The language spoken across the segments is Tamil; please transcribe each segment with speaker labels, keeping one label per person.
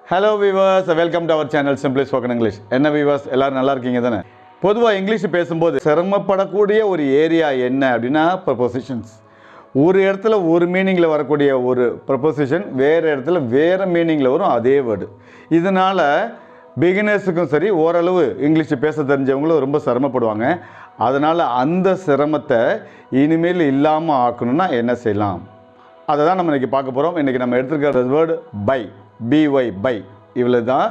Speaker 1: Hello viewers, welcome to our channel simply spoken English. என்ன வியூவர்ஸ், எல்லாரும் நல்லா இருக்கீங்க தானே? பொதுவாக இங்கிலீஷ் பேசும்போது சிரமப்படக்கூடிய ஒரு ஏரியா என்ன அப்படின்னா ப்ரப்போசிஷன்ஸ். ஒரு இடத்துல ஒரு மீனிங்கில் வரக்கூடிய ஒரு ப்ரப்போசிஷன் வேறு இடத்துல வேறு மீனிங்கில் வரும் அதே வேர்டு. இதனால் பிகினர்ஸுக்கும் சரி, ஓரளவு இங்கிலீஷ் பேச தெரிஞ்சவங்களும் ரொம்ப சிரமப்படுவாங்க. அதனால் அந்த சிரமத்தை இனிமேல் இல்லாமல் ஆக்கணும்னா என்ன செய்யலாம், அதை தான் நம்ம இன்றைக்கி பார்க்க போகிறோம். இன்றைக்கி நம்ம எடுத்துருக்கிற வேர்டு பை, பிஒய், பை. இவ்வளோ தான்.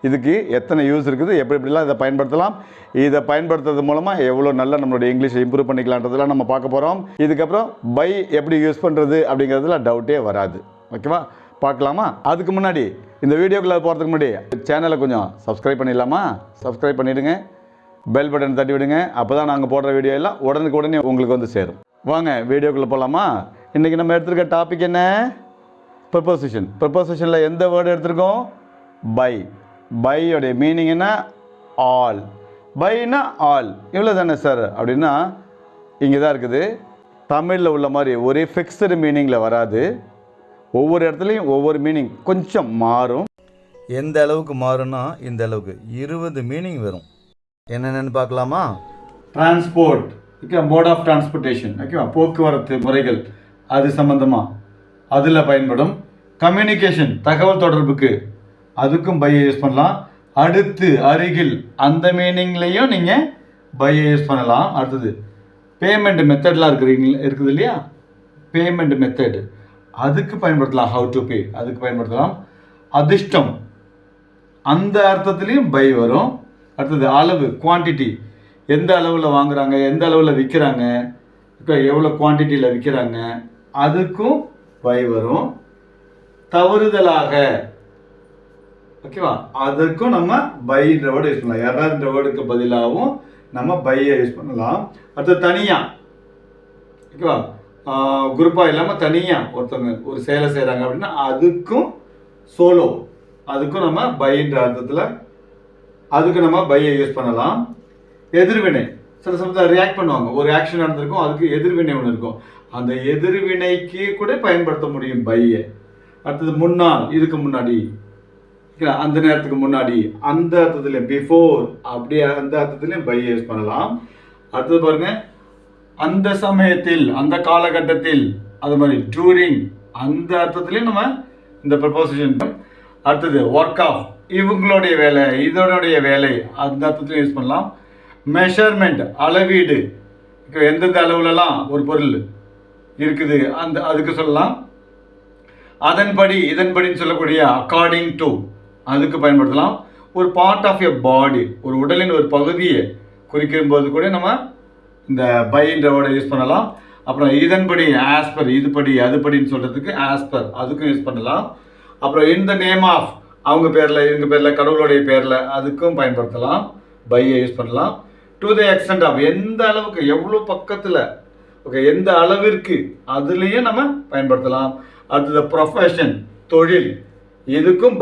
Speaker 1: இதுக்கு எத்தனை யூஸ் இருக்குது, எப்படிலாம் இதை பயன்படுத்தலாம், இதை பயன்படுத்துறது மூலமாக எவ்வளோ நல்லா நம்மளுடைய இங்கிலீஷை இம்ப்ரூவ் பண்ணிக்கலான்றதெல்லாம் நம்ம பார்க்க போகிறோம். இதுக்கப்புறம் பை எப்படி யூஸ் பண்ணுறது அப்படிங்கிறதுல டவுட்டே வராது. ஓகேவா, பார்க்கலாமா? அதுக்கு முன்னாடி இந்த வீடியோக்குள்ளே போகிறதுக்கு முன்னாடி சேனலை கொஞ்சம் சப்ஸ்கிரைப் பண்ணிடலாமா? சப்ஸ்கிரைப் பண்ணிவிடுங்க, பெல் பட்டன் தட்டி விடுங்க. அப்போ தான் நாங்கள் போடுற வீடியோ எல்லாம் உடனே உங்களுக்கு வந்து சேரும். வாங்க வீடியோக்குள்ளே போகலாமா? இன்றைக்கி நம்ம எடுத்துருக்க டாபிக் என்ன? ப்ரப்போசிஷன். ப்ரப்போசிஷனில் எந்த வேர்டு எடுத்திருக்கோம்? பை. பையோடைய மீனிங் என்ன? ஆல். பைனா ஆல். இவ்வளோ தானே சார் அப்படின்னா இங்கே தான் இருக்குது. தமிழில் உள்ள மாதிரி ஒரே ஃபிக்ஸ்டு மீனிங்கில் வராது. ஒவ்வொரு இடத்துலையும் ஒவ்வொரு மீனிங் கொஞ்சம் மாறும். எந்த அளவுக்கு மாறும்னா இந்த அளவுக்கு 20 மீனிங் வரும். என்னென்னு பார்க்கலாமா? Transport, okay, mode of transportation, ஓகேவா, போக்குவரத்து முறைகள், அது சம்மந்தமாக அதில் பயன்படும். கம்யூனிகேஷன், தகவல் தொடர்புக்கு, அதுக்கும் பையை யூஸ் பண்ணலாம். அடுத்து, அருகில், அந்த மீனிங்லேயும் நீங்கள் பையை யூஸ் பண்ணலாம். அடுத்தது பேமெண்ட் மெத்தட்லாம் இருக்குது இல்லையா, பேமெண்ட் மெத்தட், அதுக்கு பயன்படுத்தலாம். ஹவு டு பே, அதுக்கு பயன்படுத்தலாம். அதிர்ஷ்டம், அந்த அர்த்தத்துலேயும் பை வரும். அடுத்தது அளவு, குவான்டிட்டி, எந்த அளவில் வாங்குகிறாங்க, எந்த அளவில் விற்கிறாங்க, இப்போ எவ்வளோ குவான்டிட்டியில் விற்கிறாங்க, அதுக்கும் பை வரும். தவறுதலாக, ஓகேவா, அதற்கும் நம்ம பைன்ற வேர்டு யூஸ் பண்ணலாம். எரர்ன்ற வேர்டுக்கு பதிலாகவும் நம்ம பையை யூஸ் பண்ணலாம். அடுத்து தனியாக, ஓகேவா, குரூப்பாக இல்லாமல் தனியாக ஒருத்தவங்க ஒரு செயலை செய்கிறாங்க அப்படின்னா அதுக்கும் சோலோ, அதுக்கும் நம்ம பைன்ற அர்த்தத்தில் அதுக்கு நம்ம பையை யூஸ் பண்ணலாம். எதிர்வினை, சில சமயத்தில் ரியாக்ட் பண்ணுவாங்க, ஒரு ஆக்ஷன் நடந்திருக்கும், அதுக்கு எதிர்வினை ஒன்று இருக்கும், அந்த எதிர்வினைக்கு கூட பயன்படுத்த முடியும் பையை. அடுத்தது முன்னால், இதுக்கு முன்னாடி, அந்த நேரத்துக்கு முன்னாடி, அந்த அர்த்தத்துலேயும் பிஃபோர், அப்படியே அந்த அர்த்தத்துலேயும் பையை யூஸ் பண்ணலாம். அடுத்தது பாருங்க, அந்த சமயத்தில், அந்த காலகட்டத்தில், அது மாதிரி டூரிங், அந்த அர்த்தத்துலேயும் நம்ம இந்த ப்ரப்போசிஷன். அடுத்தது ஒர்க் ஆஃப், இவங்களுடைய வேலை, இதனுடைய வேலை, அந்த அர்த்தத்துலையும் யூஸ் பண்ணலாம். மெஷர்மெண்ட், அளவீடு, எந்தெந்த அளவுலலாம் ஒரு பொருள் இருக்குது அந்த அதுக்கு சொல்லலாம். அதன்படி, இதன்படின்னு சொல்லக்கூடிய அக்கார்டிங் டு, அதுக்கு பயன்படுத்தலாம். ஒரு பார்ட் ஆஃப் எ பாடி, ஒரு உடலின் ஒரு பகுதியை குறிக்கும் போது கூட நம்ம இந்த பைன்ற வேர்டை யூஸ் பண்ணலாம். அப்புறம் இதன்படி, ஆஸ்பர், இதுபடி, அதுபடின்னு சொல்கிறதுக்கு ஆஸ்பர், அதுக்கும் யூஸ் பண்ணலாம். அப்புறம் இன் த நேம் ஆஃப், அவங்க பேரில், இவங்க பேரில், கடவுளுடைய பேரில், அதுக்கும் பயன்படுத்தலாம், பையை யூஸ் பண்ணலாம். டு த எக்ஸ்டென்ட் ஆஃப், எந்த அளவுக்கு, எவ்வளோ பக்கத்தில், ஓகே, எந்த அளவிற்கு, அதுலேயும் நம்ம பயன்படுத்தலாம். அடுத்தது ப்ரொஃபஷன், தொழில், இதுக்கும்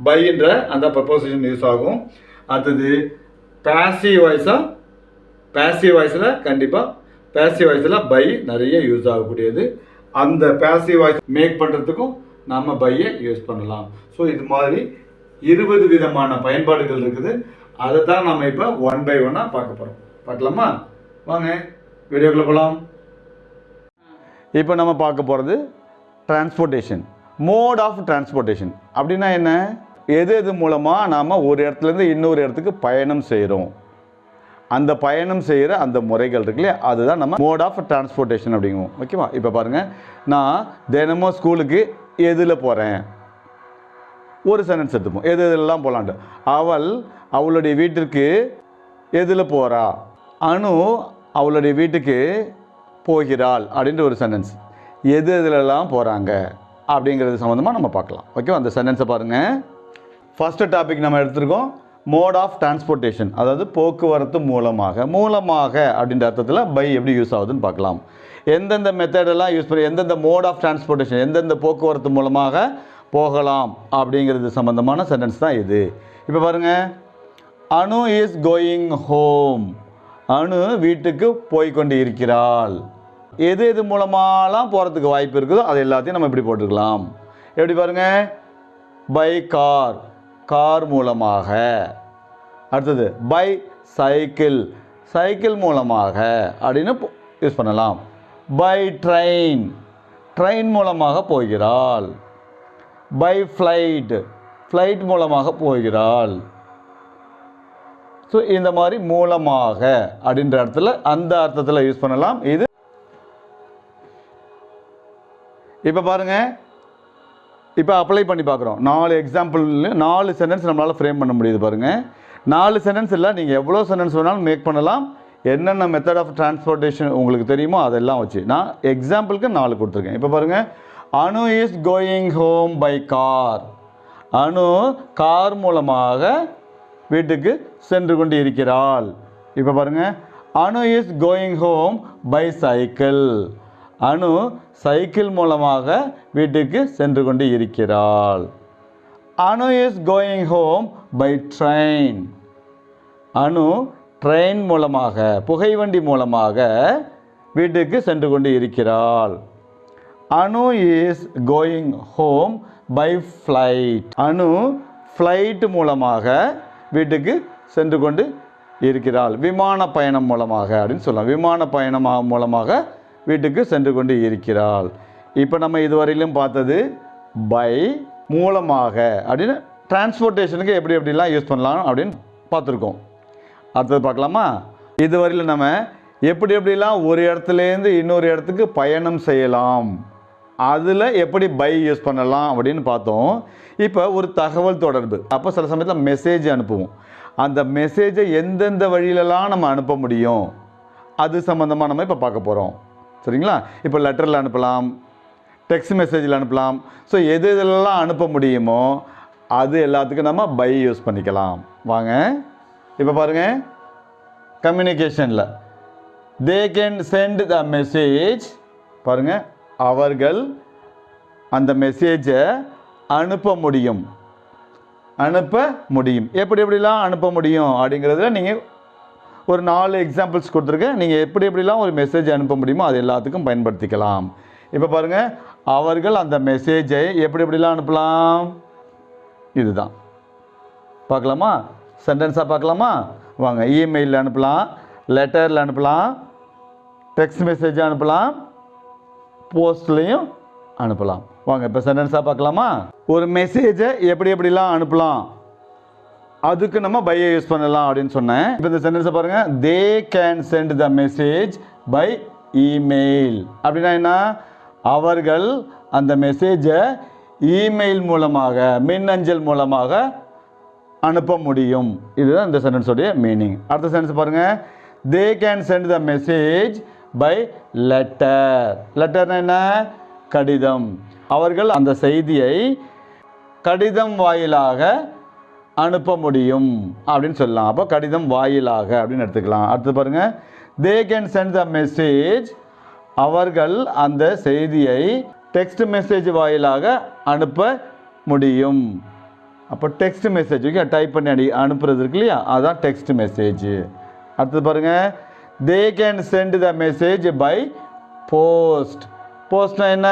Speaker 1: பைன்ற அந்த ப்ரப்போசிஷன் யூஸ் ஆகும். அடுத்தது பேசிவ் வாய்ஸாக, பேசிவ் வாய்ஸில் கண்டிப்பாக, பேசிவ் வாய்ஸில் பை நிறைய யூஸ் ஆகக்கூடியது. அந்த பேசிவ் வாய்ஸ் மேக் பண்ணுறதுக்கும் நம்ம பையை யூஸ் பண்ணலாம். ஸோ இது மாதிரி 20 விதமான பயன்பாடுகள் இருக்குது. அதை தான் நம்ம இப்போ ஒன் பை ஒன்னாக பார்க்க போகிறோம். பார்க்கலாமா? வாங்க வீடியோக்குள்ளே போகலாம். இப்போ நம்ம பார்க்க போகிறது டிரான்ஸ்போர்ட்டேஷன், மோட் ஆஃப் டிரான்ஸ்போர்ட்டேஷன். அப்படின்னா என்ன? எது மூலமாக நாம் ஒரு இடத்துலேருந்து இன்னொரு இடத்துக்கு பயணம் செய்கிறோம், அந்த பயணம் செய்கிற அந்த முறைகள் இருக்கு இல்லையா, அதுதான் நம்ம மோட் ஆஃப் டிரான்ஸ்போர்ட்டேஷன் அப்படிங்குவோம். ஓகேவா? இப்போ பாருங்கள், நான் தினமும் ஸ்கூலுக்கு எதில் போகிறேன், ஒரு சென்டென்ஸ் எடுத்துப்போம். எதெல்லாம் போகலான்ட்டு. அவள் அவளுடைய வீட்டிற்கு எதில் போகிறா, அனு அவளுடைய வீட்டுக்கு போகிறாள் அப்படின்ற ஒரு சென்டென்ஸ். எதுலெல்லாம் போகிறாங்க அப்படிங்கிறது சம்மந்தமாக நம்ம பார்க்கலாம். ஓகே, அந்த சென்டென்ஸை பாருங்கள். ஃபஸ்ட்டு டாபிக் நம்ம எடுத்துருக்கோம், மோட் ஆஃப் டிரான்ஸ்போர்ட்டேஷன், அதாவது போக்குவரத்து மூலமாக. மூலமாக அப்படின்ற அர்த்தத்தில் பை எப்படி யூஸ் ஆகுதுன்னு பார்க்கலாம். எந்தெந்த மெத்தடெல்லாம் யூஸ் பண்ணி, எந்தெந்த மோட் ஆஃப் டிரான்ஸ்போர்ட்டேஷன், எந்தெந்த போக்குவரத்து மூலமாக போகலாம் அப்படிங்கிறது சம்மந்தமான சென்டென்ஸ் தான் இது. இப்போ பாருங்கள், அனு இஸ் கோயிங் ஹோம், அனு வீட்டுக்கு போய்கொண்டு இருக்கிறாள். எது மூலமாலாம் போகிறதுக்கு வாய்ப்பு இருக்குதோ அது எல்லாத்தையும் நம்ம இப்படி போட்டுக்கலாம். எப்படி பாருங்கள், பை கார், கார் மூலமாக. அடுத்தது பை சைக்கிள், சைக்கிள் மூலமாக அப்படின்னு யூஸ் பண்ணலாம். பை ட்ரெயின், ட்ரெயின் மூலமாக போகிறாள். பை ஃப்ளைட், ஃப்ளைட் மூலமாக போகிறாள். ஸோ இந்த மாதிரி மூலமாக அப்படின்ற இடத்துல அந்த அர்த்தத்தில் யூஸ் பண்ணலாம். இது இப்போ பாருங்கள், இப்போ அப்ளை பண்ணி பார்க்குறோம். 4 எக்ஸாம்பிள், 4 சென்டென்ஸ் நம்மளால் ஃப்ரேம் பண்ண முடியுது பாருங்கள். 4 சென்டென்ஸ் இல்லை, நீங்கள் எவ்வளோ சென்டென்ஸ் வேணாலும் மேக் பண்ணலாம். என்னென்ன மெத்தட் ஆஃப் டிரான்ஸ்போர்ட்டேஷன் உங்களுக்கு தெரியுமோ அதெல்லாம் வச்சு நான் எக்ஸாம்பிளுக்கு 4 கொடுத்துருக்கேன். இப்போ பாருங்கள், Anu is going home by car. Anu car மூலமாக வீட்டுக்கு சென்று கொண்டு இருக்கிறாள். இப்போ பாருங்கள், Anu is going home by cycle. Anu cycle மூலமாக வீட்டுக்கு சென்று கொண்டு இருக்கிறாள். Anu is going home by train. Anu train மூலமாக, புகைவண்டி மூலமாக வீட்டுக்கு சென்று கொண்டு இருக்கிறாள். Anu is going home by flight. Anu flight மூலமாக வீட்டுக்கு சென்று கொண்டு இருக்கிறாள். விமான பயணம் மூலமாக அப்படின்னு சொல்லலாம். விமான பயணம் மூலமாக வீட்டுக்கு சென்று கொண்டு இருக்கிறாள். இப்போ நம்ம இதுவரையிலும் பார்த்தது பை, மூலமாக அப்படின்னு டிரான்ஸ்போர்ட்டேஷனுக்கு எப்படி எப்படிலாம் யூஸ் பண்ணலாம் அப்படின்னு பார்த்துருக்கோம். அடுத்தது பார்க்கலாமா? இதுவரையில் நம்ம எப்படி எப்படிலாம் ஒரு இடத்துலேருந்து இன்னொரு இடத்துக்கு பயணம் செய்யலாம், அதில் எப்படி பை யூஸ் பண்ணலாம் அப்படின்னு பார்த்தோம். இப்போ ஒரு தகவல் தொடர்பு, அப்போ சில சமயத்தில் மெசேஜ் அனுப்புவோம். அந்த மெசேஜை எந்தெந்த வழியிலலாம் நம்ம அனுப்ப முடியும் அது சம்மந்தமாக நம்ம இப்போ பார்க்க போகிறோம். சரிங்களா? இப்போ லெட்டரில் அனுப்பலாம், டெக்ஸ்ட் மெசேஜில் அனுப்பலாம். ஸோ எது இதெல்லாம் அனுப்ப முடியுமோ அது எல்லாத்துக்கும் நம்ம பை யூஸ் பண்ணிக்கலாம். வாங்க இப்போ பாருங்கள், கம்யூனிகேஷனில் they can send the message. பாருங்கள், அவர்கள் அந்த மெசேஜை அனுப்ப முடியும். அனுப்ப முடியும். எப்படி எப்படிலாம் அனுப்ப முடியும் அப்படிங்கிறதுல நீங்கள் ஒரு 4 எக்ஸாம்பிள்ஸ் கொடுத்துருக்கேன். நீங்கள் எப்படி எப்படிலாம் ஒரு மெசேஜ் அனுப்ப முடியுமோ அது எல்லாத்துக்கும் பயன்படுத்திக்கலாம். இப்போ பாருங்கள், அவர்கள் அந்த மெசேஜை எப்படி எப்படிலாம் அனுப்பலாம், இதுதான் பார்க்கலாமா? சென்டென்ஸாக பார்க்கலாமா? வாங்க, இமெயிலில் அனுப்பலாம், லெட்டரில் அனுப்பலாம், டெக்ஸ்ட் மெசேஜ் அனுப்பலாம், போஸ்ட்லேயும் அனுப்பலாம். வாங்க இப்போ சென்டென்ஸாக பார்க்கலாமா? ஒரு மெசேஜை எப்படி எப்படிலாம் அனுப்பலாம் அதுக்கு நம்ம பையை யூஸ் பண்ணலாம் அப்படின்னு சொன்னேன். இப்போ இந்த சென்டென்ஸை பாருங்கள், they can send the message by email. அப்படின்னா என்ன? அவர்கள் அந்த மெசேஜை இமெயில் மூலமாக, மின்னஞ்சல் மூலமாக அனுப்ப முடியும். இதுதான் இந்த சென்டென்ஸோடைய மீனிங். அடுத்த சென்டென்ஸ் பாருங்கள், they can send the message by letter. லெட்டர்னா என்ன? கடிதம். அவர்கள் அந்த செய்தியை கடிதம் வாயிலாக அனுப்ப முடியும் அப்படின்னு சொல்லலாம். அப்போ கடிதம் வாயிலாக அப்படின்னு எடுத்துக்கலாம். அடுத்து பாருங்கள், they can send the message. அவர்கள் அந்த செய்தியை டெக்ஸ்ட் மெசேஜ் வாயிலாக அனுப்ப முடியும். அப்போ டெக்ஸ்ட் மெசேஜ் டைப் பண்ணி அனுப்புறது இருக்கு இல்லையா, அதுதான் டெக்ஸ்ட் மெசேஜ். அடுத்தது பாருங்கள், they can send the message by post. போஸ்ட்னா என்ன?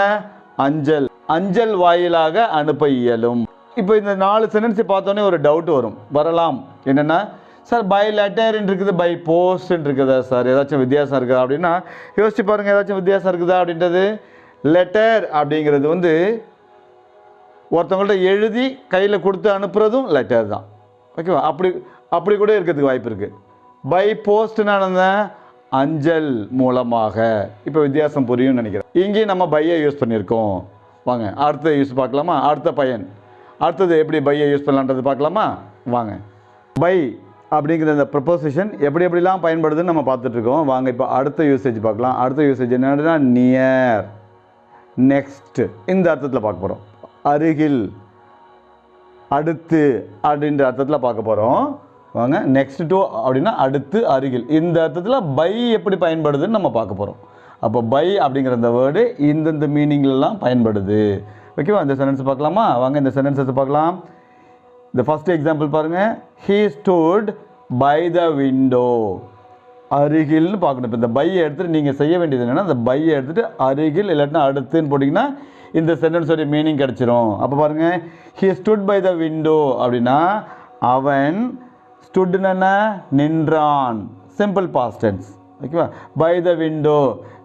Speaker 1: அஞ்சல். அஞ்சல் வாயிலாக அனுப்ப இயலும். இப்போ இந்த 4 சென்டென்ஸ் பார்த்தோன்னே ஒரு டவுட் வரலாம். என்னென்னா, சார் பை லெட்டர்ன்னு இருக்குது, பை போஸ்ட்ன்னு இருக்குதா சார், ஏதாச்சும் வித்தியாசம் இருக்குதா அப்படின்னா யோசிச்சு பாருங்கள், ஏதாச்சும் வித்தியாசம் இருக்குதா அப்படின்றது. லெட்டர் அப்படிங்கிறது ஒருத்தவங்கள்ட்ட எழுதி கையில் கொடுத்து அனுப்புகிறதும் லெட்டர் தான். ஓகேவா? அப்படி கூட இருக்கிறதுக்கு வாய்ப்பு இருக்குது. பை போஸ்ட்னா அஞ்சல் மூலமாக. இப்போ வித்தியாசம் புரியும்னு நினைக்கிறேன். இங்கேயும் நம்ம பையை யூஸ் பண்ணியிருக்கோம். வாங்க அடுத்த யூஸ் பார்க்கலாமா? அடுத்த பயன், அடுத்தது எப்படி பையை யூஸ் பண்ணலான்றது பார்க்கலாமா? வாங்க, பை அப்படிங்கிற இந்த ப்ரப்போசிஷன் எப்படி எப்படிலாம் பயன்படுதுன்னு நம்ம பார்த்துட்ருக்கோம். வாங்க இப்போ அடுத்த யூசேஜ் பார்க்கலாம். அடுத்த யூசேஜ் என்னன்னா நியர், நெக்ஸ்ட், இந்த அர்த்தத்தில் பார்க்க போகிறோம். அருகில், அடுத்து அப்படின்ற அர்த்தத்தில் பார்க்க போகிறோம். வாங்க, நெக்ஸ்ட் டு அப்படின்னா அடுத்து, அருகில், இந்த அர்த்தத்தில் பை எப்படி பயன்படுதுன்னு நம்ம பார்க்க போகிறோம். அப்போ பை அப்படிங்கிற இந்த வேர்டு இந்தந்த மீனிங்லலாம் பயன்படுது. ஓகேவா? இந்த சென்டென்ஸ் பார்க்கலாமா? வாங்க இந்த சென்டென்ஸை பார்க்கலாம். இந்த ஃபர்ஸ்ட் எக்ஸாம்பிள் பாருங்கள், he stood by the window. அருகில்னு பார்க்கணும். இப்போ இந்த பையை எடுத்துகிட்டு நீங்கள் செய்ய வேண்டியது என்னென்னா, இந்த பையை எடுத்துகிட்டு அருகில் இல்லாட்டினா அடுத்துன்னு போட்டிங்கன்னா இந்த சென்டென்ஸோடைய மீனிங் கிடச்சிரும். அப்போ பாருங்கள், he stood by the window அப்படின்னா அவன் ஸ்டுட்னா நின்றான், சிம்பிள் பாஸ்ட் டென்ஸ். ஓகேவா? பை த விண்டோ,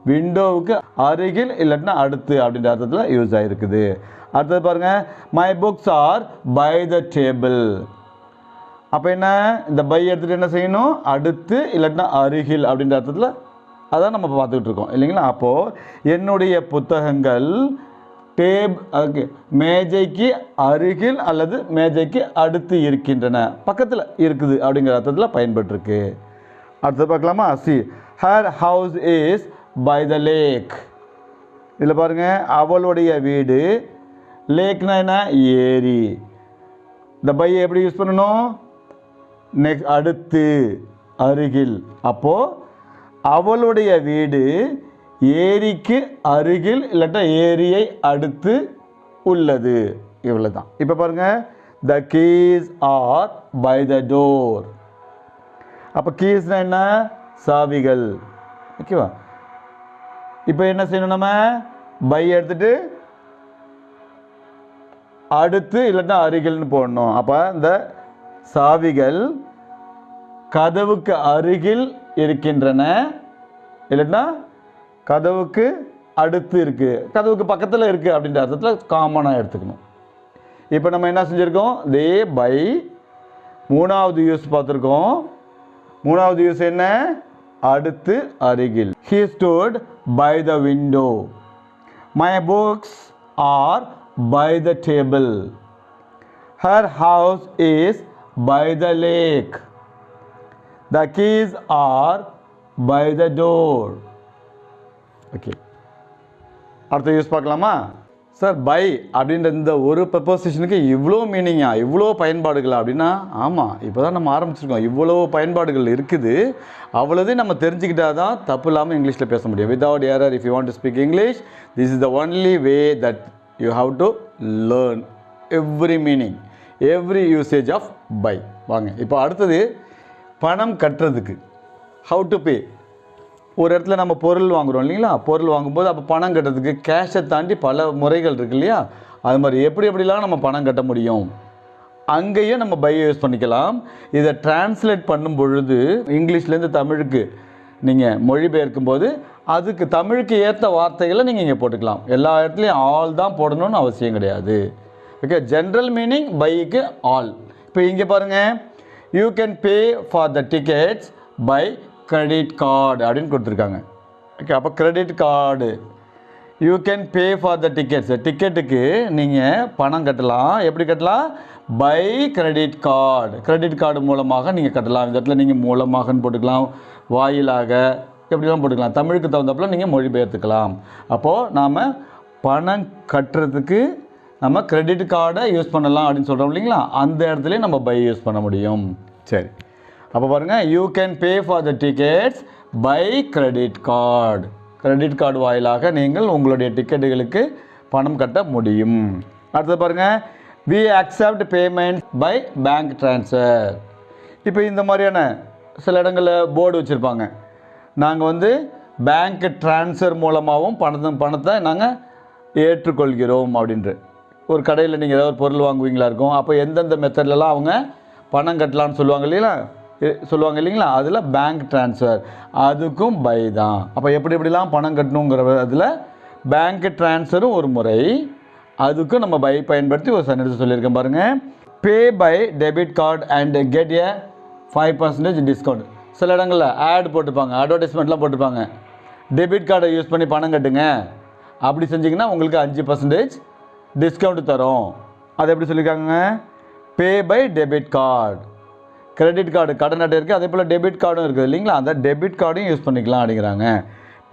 Speaker 1: விண்டோவுக்கு அருகில் இல்லாட்டினா அடுத்து அப்படின்ற அர்த்தத்தில் யூஸ் ஆகிருக்குது. அடுத்தது பாருங்கள், my books are by the table. அப்போ என்ன, இந்த பை எடுத்துகிட்டு என்ன செய்யணும், அடுத்து இல்லாட்டினா அருகில் அப்படின்ற அர்த்தத்தில் அதான் நம்ம பார்த்துக்கிட்டு இருக்கோம் இல்லைங்களா. அப்போது என்னுடைய புத்தகங்கள் மேஜைக்கு அருகில் அல்லது மேஜைக்கு அடுத்து இருக்கின்றன, பக்கத்தில் இருக்குது அப்படிங்கிற அர்த்தத்தில் பயன்பட்டுருக்கு. அடுத்து பார்க்கலாமா? Her house is by the lake. இதில் பாருங்கள், அவளுடைய வீடு, லேக்னா என்ன, ஏரி. இந்த பையை எப்படி யூஸ் பண்ணணும், அடுத்து, அருகில். அப்போது அவளுடைய வீடு ஏரிக்கு அருகில் இல்லாட்டா ஏரியை அடுத்து உள்ளது, இவ்வளோ தான். இப்போ பாருங்கள், the keys are by the door. அப்போ கீஸ்னால் என்ன, சாவிகள். ஓகேவா? இப்போ என்ன செய்யணும், நம்ம பை எடுத்துட்டு அடுத்து இல்லாட்டா அருகில்னு போடணும். அப்போ இந்த சாவிகள் கதவுக்கு அருகில் இருக்கின்றன, இல்லைன்னா கதவுக்கு அடுத்து இருக்குது, கதவுக்கு பக்கத்தில் இருக்குது அப்படின்ற அர்த்தத்தில் காமனாக எடுத்துக்கணும். இப்போ நம்ம என்ன செஞ்சுருக்கோம், தே பை மூணாவது யூஸ் பார்த்துருக்கோம். மூணாவது யூஸ் என்ன, அடுத்து, அருகில். he stood by the window. my books are by the table. her house is by the lake. the keys are by the door. Okay, அடுத்த யூஸ் பார்க்கலாமா? சார், பை அப்படின்ற இந்த ஒரு ப்ரப்போசிஷனுக்கு இவ்வளோ மீனிங்கா, இவ்வளோ பயன்பாடுகளா அப்படின்னா, ஆமாம், இப்போ தான் நம்ம ஆரம்பிச்சிருக்கோம். இவ்வளோ பயன்பாடுகள் இருக்குது. அவ்வளோதையும் நம்ம தெரிஞ்சுக்கிட்டா தான் தப்பு இல்லாமல் இங்கிலீஷில் பேச முடியும். Without error. If you want to speak English, this is the only way that you have to learn every meaning, every usage of by. வாங்க, இப்போ அடுத்தது பணம் கட்டுறதுக்கு. How to pay. ஒரு இடத்துல நம்ம பொருள் வாங்குகிறோம் இல்லைங்களா, பொருள் வாங்கும்போது அப்போ பணம் கட்டுறதுக்கு கேஷை தாண்டி பல முறைகள் இருக்குது இல்லையா. அது மாதிரி எப்படிலாம் நம்ம பணம் கட்ட முடியும், அங்கேயும் நம்ம பை யூஸ் பண்ணிக்கலாம். இதை டிரான்ஸ்லேட் பண்ணும் பொழுது இங்கிலீஷ்லேருந்து தமிழுக்கு நீங்கள் மொழிபெயர்க்கும் போது அதுக்கு தமிழுக்கு ஏற்ற வார்த்தைகளை நீங்கள் இங்கே போட்டுக்கலாம். எல்லா இடத்துலையும் ஆல் தான் போடணும்னு அவசியம் கிடையாது. ஓகே, ஜென்ரல் மீனிங் பைக்கு ஆல். இப்போ இங்கே பாருங்கள், you can pay for the tickets by credit card அப்படின்னு கொடுத்துருக்காங்க. ஓகே, அப்போ credit card, you can pay for the tickets, டிக்கெட்டுக்கு நீங்கள் பணம் கட்டலாம். எப்படி கட்டலாம், by credit card, credit card மூலமாக நீங்கள் கட்டலாம். இந்த இடத்துல நீங்கள் மூலமாகன்னு போட்டுக்கலாம், வாயிலாக, எப்படிலாம் போட்டுக்கலாம். தமிழுக்கு தகுந்தப்பில் நீங்கள் மொழிபெயர்த்துக்கலாம். அப்போது நாம் பணம் கட்டுறதுக்கு நம்ம கிரெடிட் கார்டை யூஸ் பண்ணலாம் அப்படின்னு சொல்கிறோம் இல்லைங்களா, அந்த இடத்துலையும் நம்ம பை யூஸ் பண்ண முடியும். சரி, அப்போ பாருங்கள், you can pay for the tickets by credit card, credit card வாயிலாக நீங்கள் உங்களுடைய டிக்கெட்டுகளுக்கு பணம் கட்ட முடியும். அடுத்தது பாருங்கள், we accept payment by bank transfer. இப்போ இந்த மாதிரியான சில இடங்களில் போர்டு வச்சுருப்பாங்க, நாங்கள் பேங்க் ட்ரான்ஸ்ஃபர் மூலமாகவும் பணத்தை நாங்கள் ஏற்றுக்கொள்கிறோம் அப்படின்ற. ஒரு கடையில் நீங்கள் ஏதாவது ஒரு பொருள் வாங்குவீங்களா இருக்கும், அப்போ எந்தெந்த மெத்தட்லலாம் அவங்க பணம் கட்டலான்னு சொல்லுவாங்க இல்லைங்களா, அதில் பேங்க் ட்ரான்ஸ்ஃபர், அதுக்கும் பை தான். அப்போ எப்படிலாம் பணம் கட்டணுங்கிற அதில் பேங்க் ட்ரான்ஸ்ஃபரும் ஒரு முறை, அதுக்கும் நம்ம பை பயன்படுத்தி ஒரு சென்டென்ஸ் சொல்லியிருக்கேன் பாருங்கள். Pay by debit card and get a 5% discount. சில இடங்களில் ஆட் போட்டுப்பாங்க, அட்வர்டைஸ்மெண்ட்லாம் போட்டுப்பாங்க, டெபிட் கார்டை யூஸ் பண்ணி பணம் கட்டுங்க, அப்படி செஞ்சிங்கன்னா உங்களுக்கு 5% டிஸ்கவுண்ட் தரும். அது எப்படி சொல்லியிருக்காங்க, pay by debit card. Credit card, கடன் அட்டை இருக்குது, அதே போல் டெபிட் கார்டும் இருக்குது இல்லைங்களா, அந்த டெபிட் கார்டையும் யூஸ் பண்ணிக்கலாம் அப்படிங்கிறாங்க.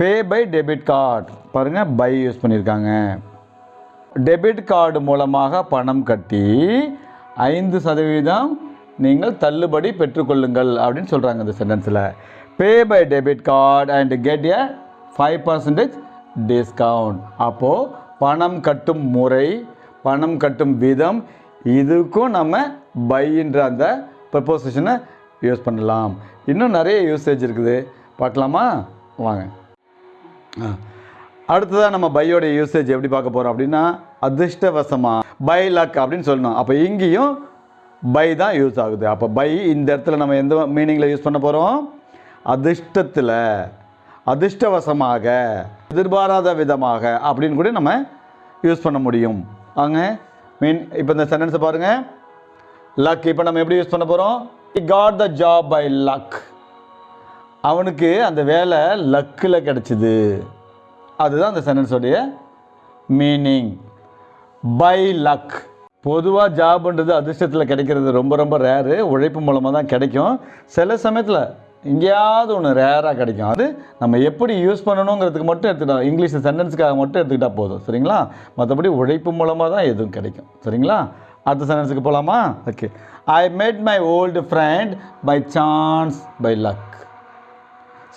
Speaker 1: பே பை டெபிட் கார்டு பாருங்கள், பை யூஸ் பண்ணியிருக்காங்க. டெபிட் கார்டு மூலமாக பணம் கட்டி 5% நீங்கள் தள்ளுபடி பெற்றுக்கொள்ளுங்கள் அப்படின்னு சொல்கிறாங்க இந்த சென்டென்ஸில். Pay by debit card and get a 5% discount. அப்போது பணம் கட்டும் முறை, பணம் கட்டும் விதம், இதுக்கும் நம்ம பைன்ற அந்த ப்ரப்போசிஷனை யூஸ் பண்ணலாம். இன்னும் நிறைய யூசேஜ் இருக்குது, பார்க்கலாமா? வாங்க. அடுத்ததாக நம்ம பையோட யூசேஜ் எப்படி பார்க்க போகிறோம் அப்படின்னா அதிர்ஷ்டவசமா, பை லக் அப்படின்னு சொல்லணும். அப்போ இங்கேயும் பை தான் யூஸ் ஆகுது. அப்போ பை இந்த இடத்துல நம்ம எந்த மீனிங்கில் யூஸ் பண்ண போகிறோம்? அதிர்ஷ்டத்தில், அதிர்ஷ்டவசமாக, எதிர்பாராத விதமாக அப்படின்னு கூட நம்ம யூஸ் பண்ண முடியும். வாங்க இப்போ இந்த சென்டென்ஸை பாருங்கள். லக் இப்போ நம்ம எப்படி யூஸ் பண்ண போகிறோம்? he got the job by luck. அவனுக்கு அந்த வேலை லக்கில் கிடச்சிது. அதுதான் அந்த சென்டென்ஸோடைய மீனிங். By luck. பொதுவாக ஜாப்ன்றது அதிர்ஷ்டத்தில் கிடைக்கிறது ரொம்ப ரொம்ப ரேரு. உழைப்பு மூலமாக தான் கிடைக்கும். சில சமயத்தில் எங்கேயாவது ஒன்று ரேராக கிடைக்கும். அது நம்ம எப்படி யூஸ் பண்ணணுங்கிறதுக்கு மட்டும் எடுத்துக்கிட்டோம். இங்கிலீஷ் சென்டென்ஸுக்காக மட்டும் எடுத்துக்கிட்டால் போதும். சரிங்களா? மற்றபடி உழைப்பு மூலமாக தான் எதுவும் கிடைக்கும். சரிங்களா? அடுத்த சென்டென்ஸுக்கு போகலாமா? Okay. I met my old friend by chance by luck.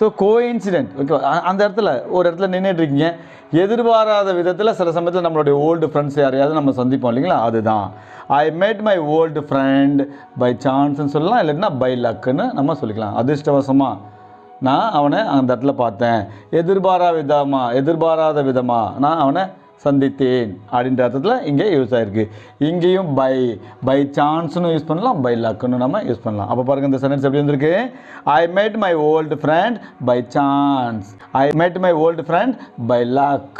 Speaker 1: So coincident. Okay, அந்த இடத்துல ஒரு இடத்துல நின்றுட்டுருக்கீங்க, எதிர்பாராத விதத்தில் சில சமயத்தில் நம்மளுடைய ஓல்டு ஃப்ரெண்ட்ஸ் யாரையாவது நம்ம சந்திப்போம் இல்லைங்களா? அதுதான் ஐ met my old friend by chanceன்னு சொல்லலாம், இல்லைன்னா பை லக்குன்னு நம்ம சொல்லிக்கலாம். அதிர்ஷ்டவசமாக நான் அவனை அந்த இடத்துல பார்த்தேன், எதிர்பாராத விதமாக நான் அவனை சந்தித்தேன் அப்படின்ற அர்த்தத்தில் இங்கே யூஸ் ஆகிருக்கு. இங்கேயும் பை சான்ஸ்னு யூஸ் பண்ணலாம், பை லக்குன்னு நம்ம யூஸ் பண்ணலாம். அப்போ பாருங்கள் இந்த சென்டென்ஸ் எப்படி வந்திருக்கு? ஐ met my old friend by chance. I met my old friend by luck.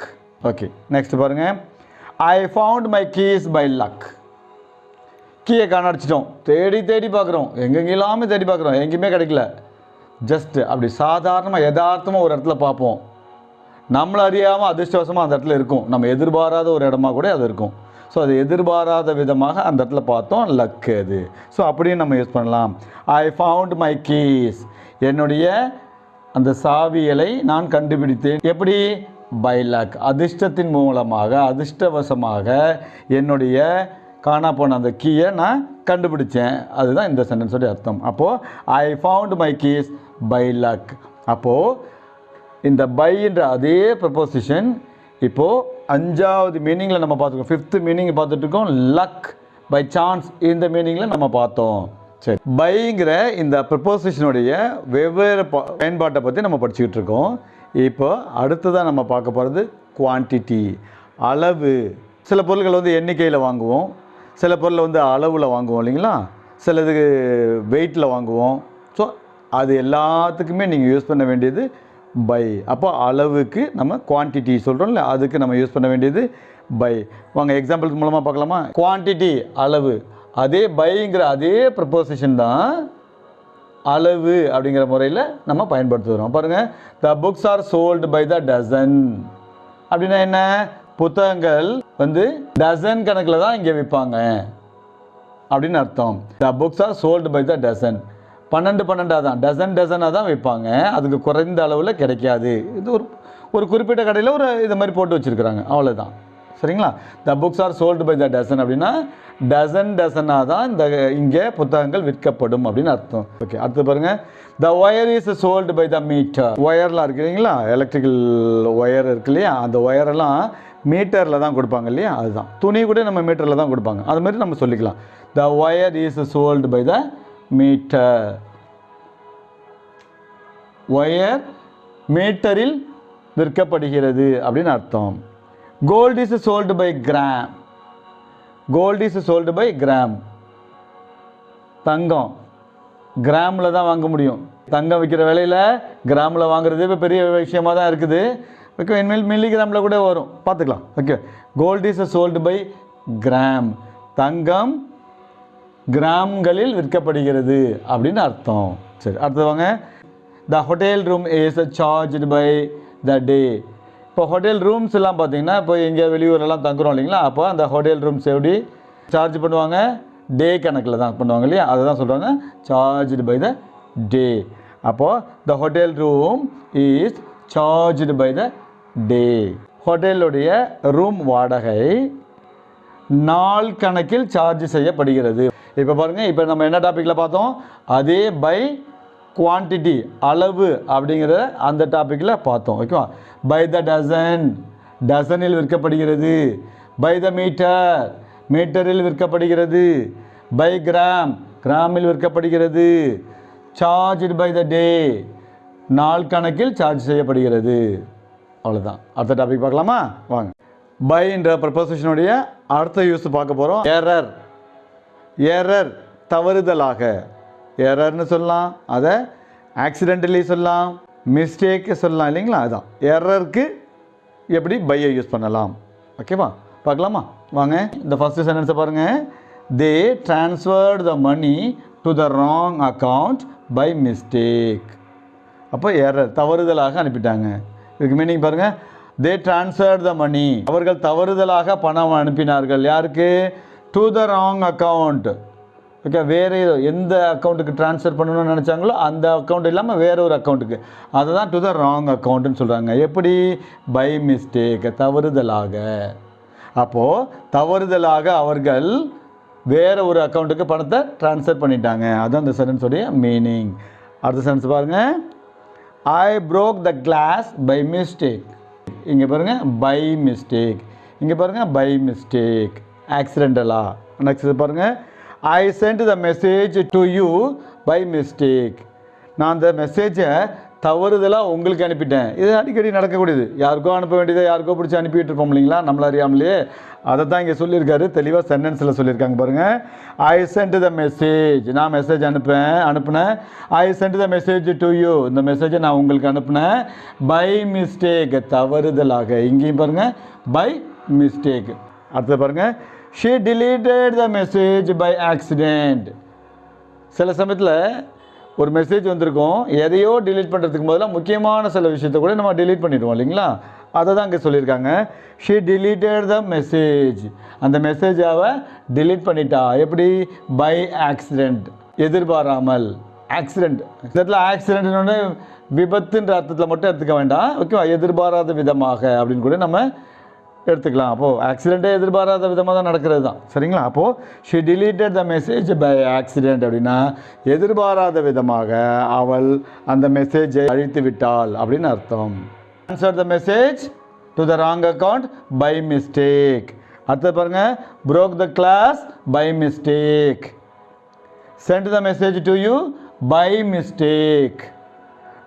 Speaker 1: Okay, next பாருங்கள். I found my keys by luck. கீயை காணடிச்சிட்டோம், தேடி பார்க்குறோம், எங்கெங்கெல்லாமே தேடி பார்க்குறோம், எங்கேயுமே கிடைக்கல. ஜஸ்ட் அப்படி சாதாரணமாக யதார்த்தமாக ஒரு இடத்துல பார்ப்போம், நம்மளை அறியாமல் அதிர்ஷ்டவசமாக அந்த இடத்துல இருக்கும். நம்ம எதிர்பாராத ஒரு இடமா கூட அது இருக்கும். ஸோ அது எதிர்பாராத விதமாக அந்த இடத்துல பார்த்தோம், லக்கு அது. ஸோ அப்படியும் நம்ம யூஸ் பண்ணலாம். ஐ ஃபவுண்ட் மை கீஸ். என்னுடைய அந்த சாவியலை நான் கண்டுபிடித்தேன். எப்படி? By luck. அதிர்ஷ்டத்தின் மூலமாக, அதிர்ஷ்டவசமாக என்னுடைய காணா போன அந்த கீயை நான் கண்டுபிடிச்சேன். அதுதான் இந்த சென்டென்ஸோடைய அர்த்தம். அப்போது I found my keys by luck. அப்போது இந்த பைன்ற அதே ப்ரப்போசிஷன் இப்போது 5வது மீனிங்கில் நம்ம பார்த்துக்கோம். 5th மீனிங் பார்த்துட்ருக்கோம். லக், பை சான்ஸ் இந்த மீனிங்கில் நம்ம பார்த்தோம். சரி, பைங்கிற இந்த ப்ரப்போசிஷனுடைய வெவ்வேறு பயன்பாட்டை பற்றி நம்ம படிச்சுக்கிட்டு இருக்கோம். இப்போ அடுத்ததாக நம்ம பார்க்க போகிறது குவான்டிட்டி, அளவு. சில பொருட்கள் வந்து எண்ணிக்கையில் வாங்குவோம், சில பொருளை வந்து அளவில் வாங்குவோம் இல்லைங்களா? சிலதுக்கு வெயிட்டில் வாங்குவோம். ஸோ அது எல்லாத்துக்குமே நீங்கள் யூஸ் பண்ண வேண்டியது பை. அப்போ அளவுக்கு நம்ம குவான்டிட்டி சொல்கிறோம்ல, அதுக்கு நம்ம யூஸ் பண்ண வேண்டியது பை. வாங்க எக்ஸாம்பிளுக்கு மூலமாக பார்க்கலாமா? குவான்டிட்டி அளவு, அதே பைங்கிற அதே ப்ரப்போசிஷன் தான் அளவு அப்படிங்கிற முறையில் நம்ம பயன்படுத்துகிறோம். பாருங்கள், the books are sold by the dozen. அப்படின்னா என்ன? புத்தகங்கள் வந்து டசன் கணக்கில் தான் இங்கே விற்பாங்க அப்படின்னு அர்த்தம். The books are sold by the dozen. 12 தான், டசனாக தான் விற்பாங்க. அதுக்கு குறைந்த அளவில் கிடைக்காது. இது ஒரு குறிப்பிட்ட கடையில் ஒரு இது மாதிரி போட்டு வச்சுருக்குறாங்க, அவ்வளோதான். சரிங்களா? The books are sold by the dozen அப்படின்னா டசனாக தான் இந்த இங்கே புத்தகங்கள் விற்கப்படும் அப்படின்னு அர்த்தம். ஓகே, அடுத்து பாருங்கள். The wire is sold by the metre. ஒயர்லாம் இருக்குதுங்களா, எலக்ட்ரிக்கல் ஒயர் இருக்கு இல்லையா, அந்த ஒயரெல்லாம் மீட்டரில் தான் கொடுப்பாங்க இல்லையா? அதுதான். துணி கூட நம்ம மீட்டரில் தான் கொடுப்பாங்க. அது மாதிரி நம்ம சொல்லிக்கலாம். The wire is sold by the metre. Wire மீட்டரில் விற்கப்படுகிறது அப்படின்னு அர்த்தம். Gold is sold by gram. Gold is sold by gram. தங்கம் கிராமில் தான் வாங்க முடியும். தங்கம் விற்கிற விலையில் கிராமில் வாங்குறது இப்போ பெரிய விஷயமாக தான் இருக்குது. ஓகே, இனிமேல் மில்லிகிராமில் கூட வரும், பார்த்துக்கலாம். Okay, gold is sold by gram. தங்கம் கிராம்களில் விற்கப்படுகிறது அப்படின்னு அர்த்தம். சரி, அடுத்து வாங்க. The hotel room is charged by the day. இப்போ ஹோட்டல் ரூம்ஸ் எல்லாம் பார்த்தீங்கன்னா, இப்போ எங்கே வெளியூரெல்லாம் தங்குறோம் இல்லைங்களா, அப்போ அந்த ஹோட்டல் ரூம்ஸ் எப்படி சார்ஜ் பண்ணுவாங்க? டே கணக்கில் தான் பண்ணுவாங்க இல்லையா? அதை தான் சொல்கிறாங்க சார்ஜ்டு பை த டே. அப்போது the hotel room is charged by the day. ஹோட்டலுடைய ரூம் வாடகை நாள் கணக்கில் சார்ஜ் செய்யப்படுகிறது. இப்போ பாருங்கள், இப்போ நம்ம என்ன டாப்பிக்கில் பார்த்தோம்? அதே பை குவான்டிட்டி, அளவு அப்படிங்கிற அந்த டாப்பிக்கில் பார்த்தோம். ஓகேவா? பை த டசன், டசனில் விற்கப்படுகிறது. பை த மீட்டர், மீட்டரில் விற்கப்படுகிறது. பை கிராம், கிராமில் விற்கப்படுகிறது. சார்ஜ்டு பை த டே, நாள் கணக்கில் சார்ஜ் செய்யப்படுகிறது. அவ்வளோதான். அடுத்த டாபிக் பார்க்கலாமா? வாங்க. பைன்ற ப்ரப்போசிஷனுடைய அடுத்த யூஸ் பார்க்க போகிறோம். எரர். எரர் தவறுதலாக, எரர்னு சொல்லலாம், அதை ஆக்சிடென்டலி சொல்லலாம், மிஸ்டேக்கு சொல்லலாம் இல்லைங்களா? அதுதான் எரருக்கு எப்படி பையை யூஸ் பண்ணலாம். ஓகேவா, பார்க்கலாமா? வாங்க. இந்த ஃபஸ்ட்டு சென்டென்ஸை பாருங்கள். They transferred the money to the wrong account by mistake. அப்போ எரர் தவறுதலாக அனுப்பிட்டாங்க. இதுக்கு மீனிங் பாருங்கள். தே ட்ரான்ஸ்ஃபர்ட் த மணி, அவர்கள் தவறுதலாக பணம் அனுப்பினார்கள். யாருக்கு? To the wrong account. Okay, வேறு எந்த அக்கௌண்ட்டுக்கு ட்ரான்ஸ்ஃபர் பண்ணணும்னு நினச்சாங்களோ அந்த அக்கௌண்ட் இல்லாமல் வேற ஒரு அக்கௌண்ட்டுக்கு, அதை தான் டு த ராங் அக்கௌண்ட்டுன்னு சொல்கிறாங்க. எப்படி? பை மிஸ்டேக், தவறுதலாக. அப்போது தவறுதலாக அவர்கள் வேறு ஒரு அக்கௌண்ட்டுக்கு பணத்தை ட்ரான்ஸ்ஃபர் பண்ணிட்டாங்க. அதுதான் இந்த சென்டென்ஸோடைய மீனிங். அடுத்த சென்டென்ஸ் பாருங்கள். ஐ broke the glass by mistake. இங்கே பாருங்கள் பை மிஸ்டேக், இங்கே பாருங்கள் பை மிஸ்டேக், ஆக்சிடென்டலா. நெக்ஸ்ட் பாருங்கள். I sent the message to you by mistake. நான் அந்த மெசேஜை தவறுதலாக உங்களுக்கு அனுப்பிட்டேன். இது அடிக்கடி நடக்கக்கூடியது. யாருக்கோ அனுப்ப வேண்டியதை யாருக்கோ பிடிச்சி அனுப்பிட்டு இருப்போம் இல்லைங்களா, நம்மள அறியாமலே. அதை தான் இங்கே சொல்லியிருக்காரு, தெளிவாக சென்டென்ஸில் சொல்லியிருக்காங்க பாருங்கள். ஐ சென்ட் த மெசேஜ், நான் மெசேஜ் அனுப்புனேன். I sent the message to you, இந்த மெசேஜை நான் உங்களுக்கு அனுப்புனேன். பை மிஸ்டேக், தவறுதலாக. இங்கேயும் பாருங்கள் பை மிஸ்டேக். அடுத்து பாருங்கள். She deleted the message by accident. சில சமயத்தில் ஒரு மெசேஜ் வந்திருக்கும், எதையோ டிலீட் பண்ணுறதுக்கு முதல்ல முக்கியமான சில விஷயத்தை கூட நம்ம டிலீட் பண்ணிடுவோம் இல்லைங்களா, அதை தான் இங்கே சொல்லியிருக்காங்க. ஷீ deleted the message, அந்த மெசேஜாவை டிலீட் பண்ணிட்டா. எப்படி? பை ஆக்சிடெண்ட், எதிர்பாராமல். ஆக்சிடெண்ட், இந்த இடத்துல ஆக்சிடென்ட்னு விபத்துன்ற அர்த்தத்தில் மட்டும் எடுத்துக்க வேண்டாம். ஓகேவா, எதிர்பாராத விதமாக அப்படின்னு கூட நம்ம எடுத்துக்கலாம். அப்போது ஆக்சிடெண்ட்டே எதிர்பாராத விதமாக தான் நடக்கிறது தான், சரிங்களா? அப்போது she deleted the message by accident அப்படின்னா எதிர்பாராத விதமாக அவள் அந்த மெசேஜை அழித்து விட்டாள் அப்படின்னு அர்த்தம். Transfer the message to the wrong account by mistake. அடுத்து பாருங்க. broke the glass by mistake. sent the message to you by mistake.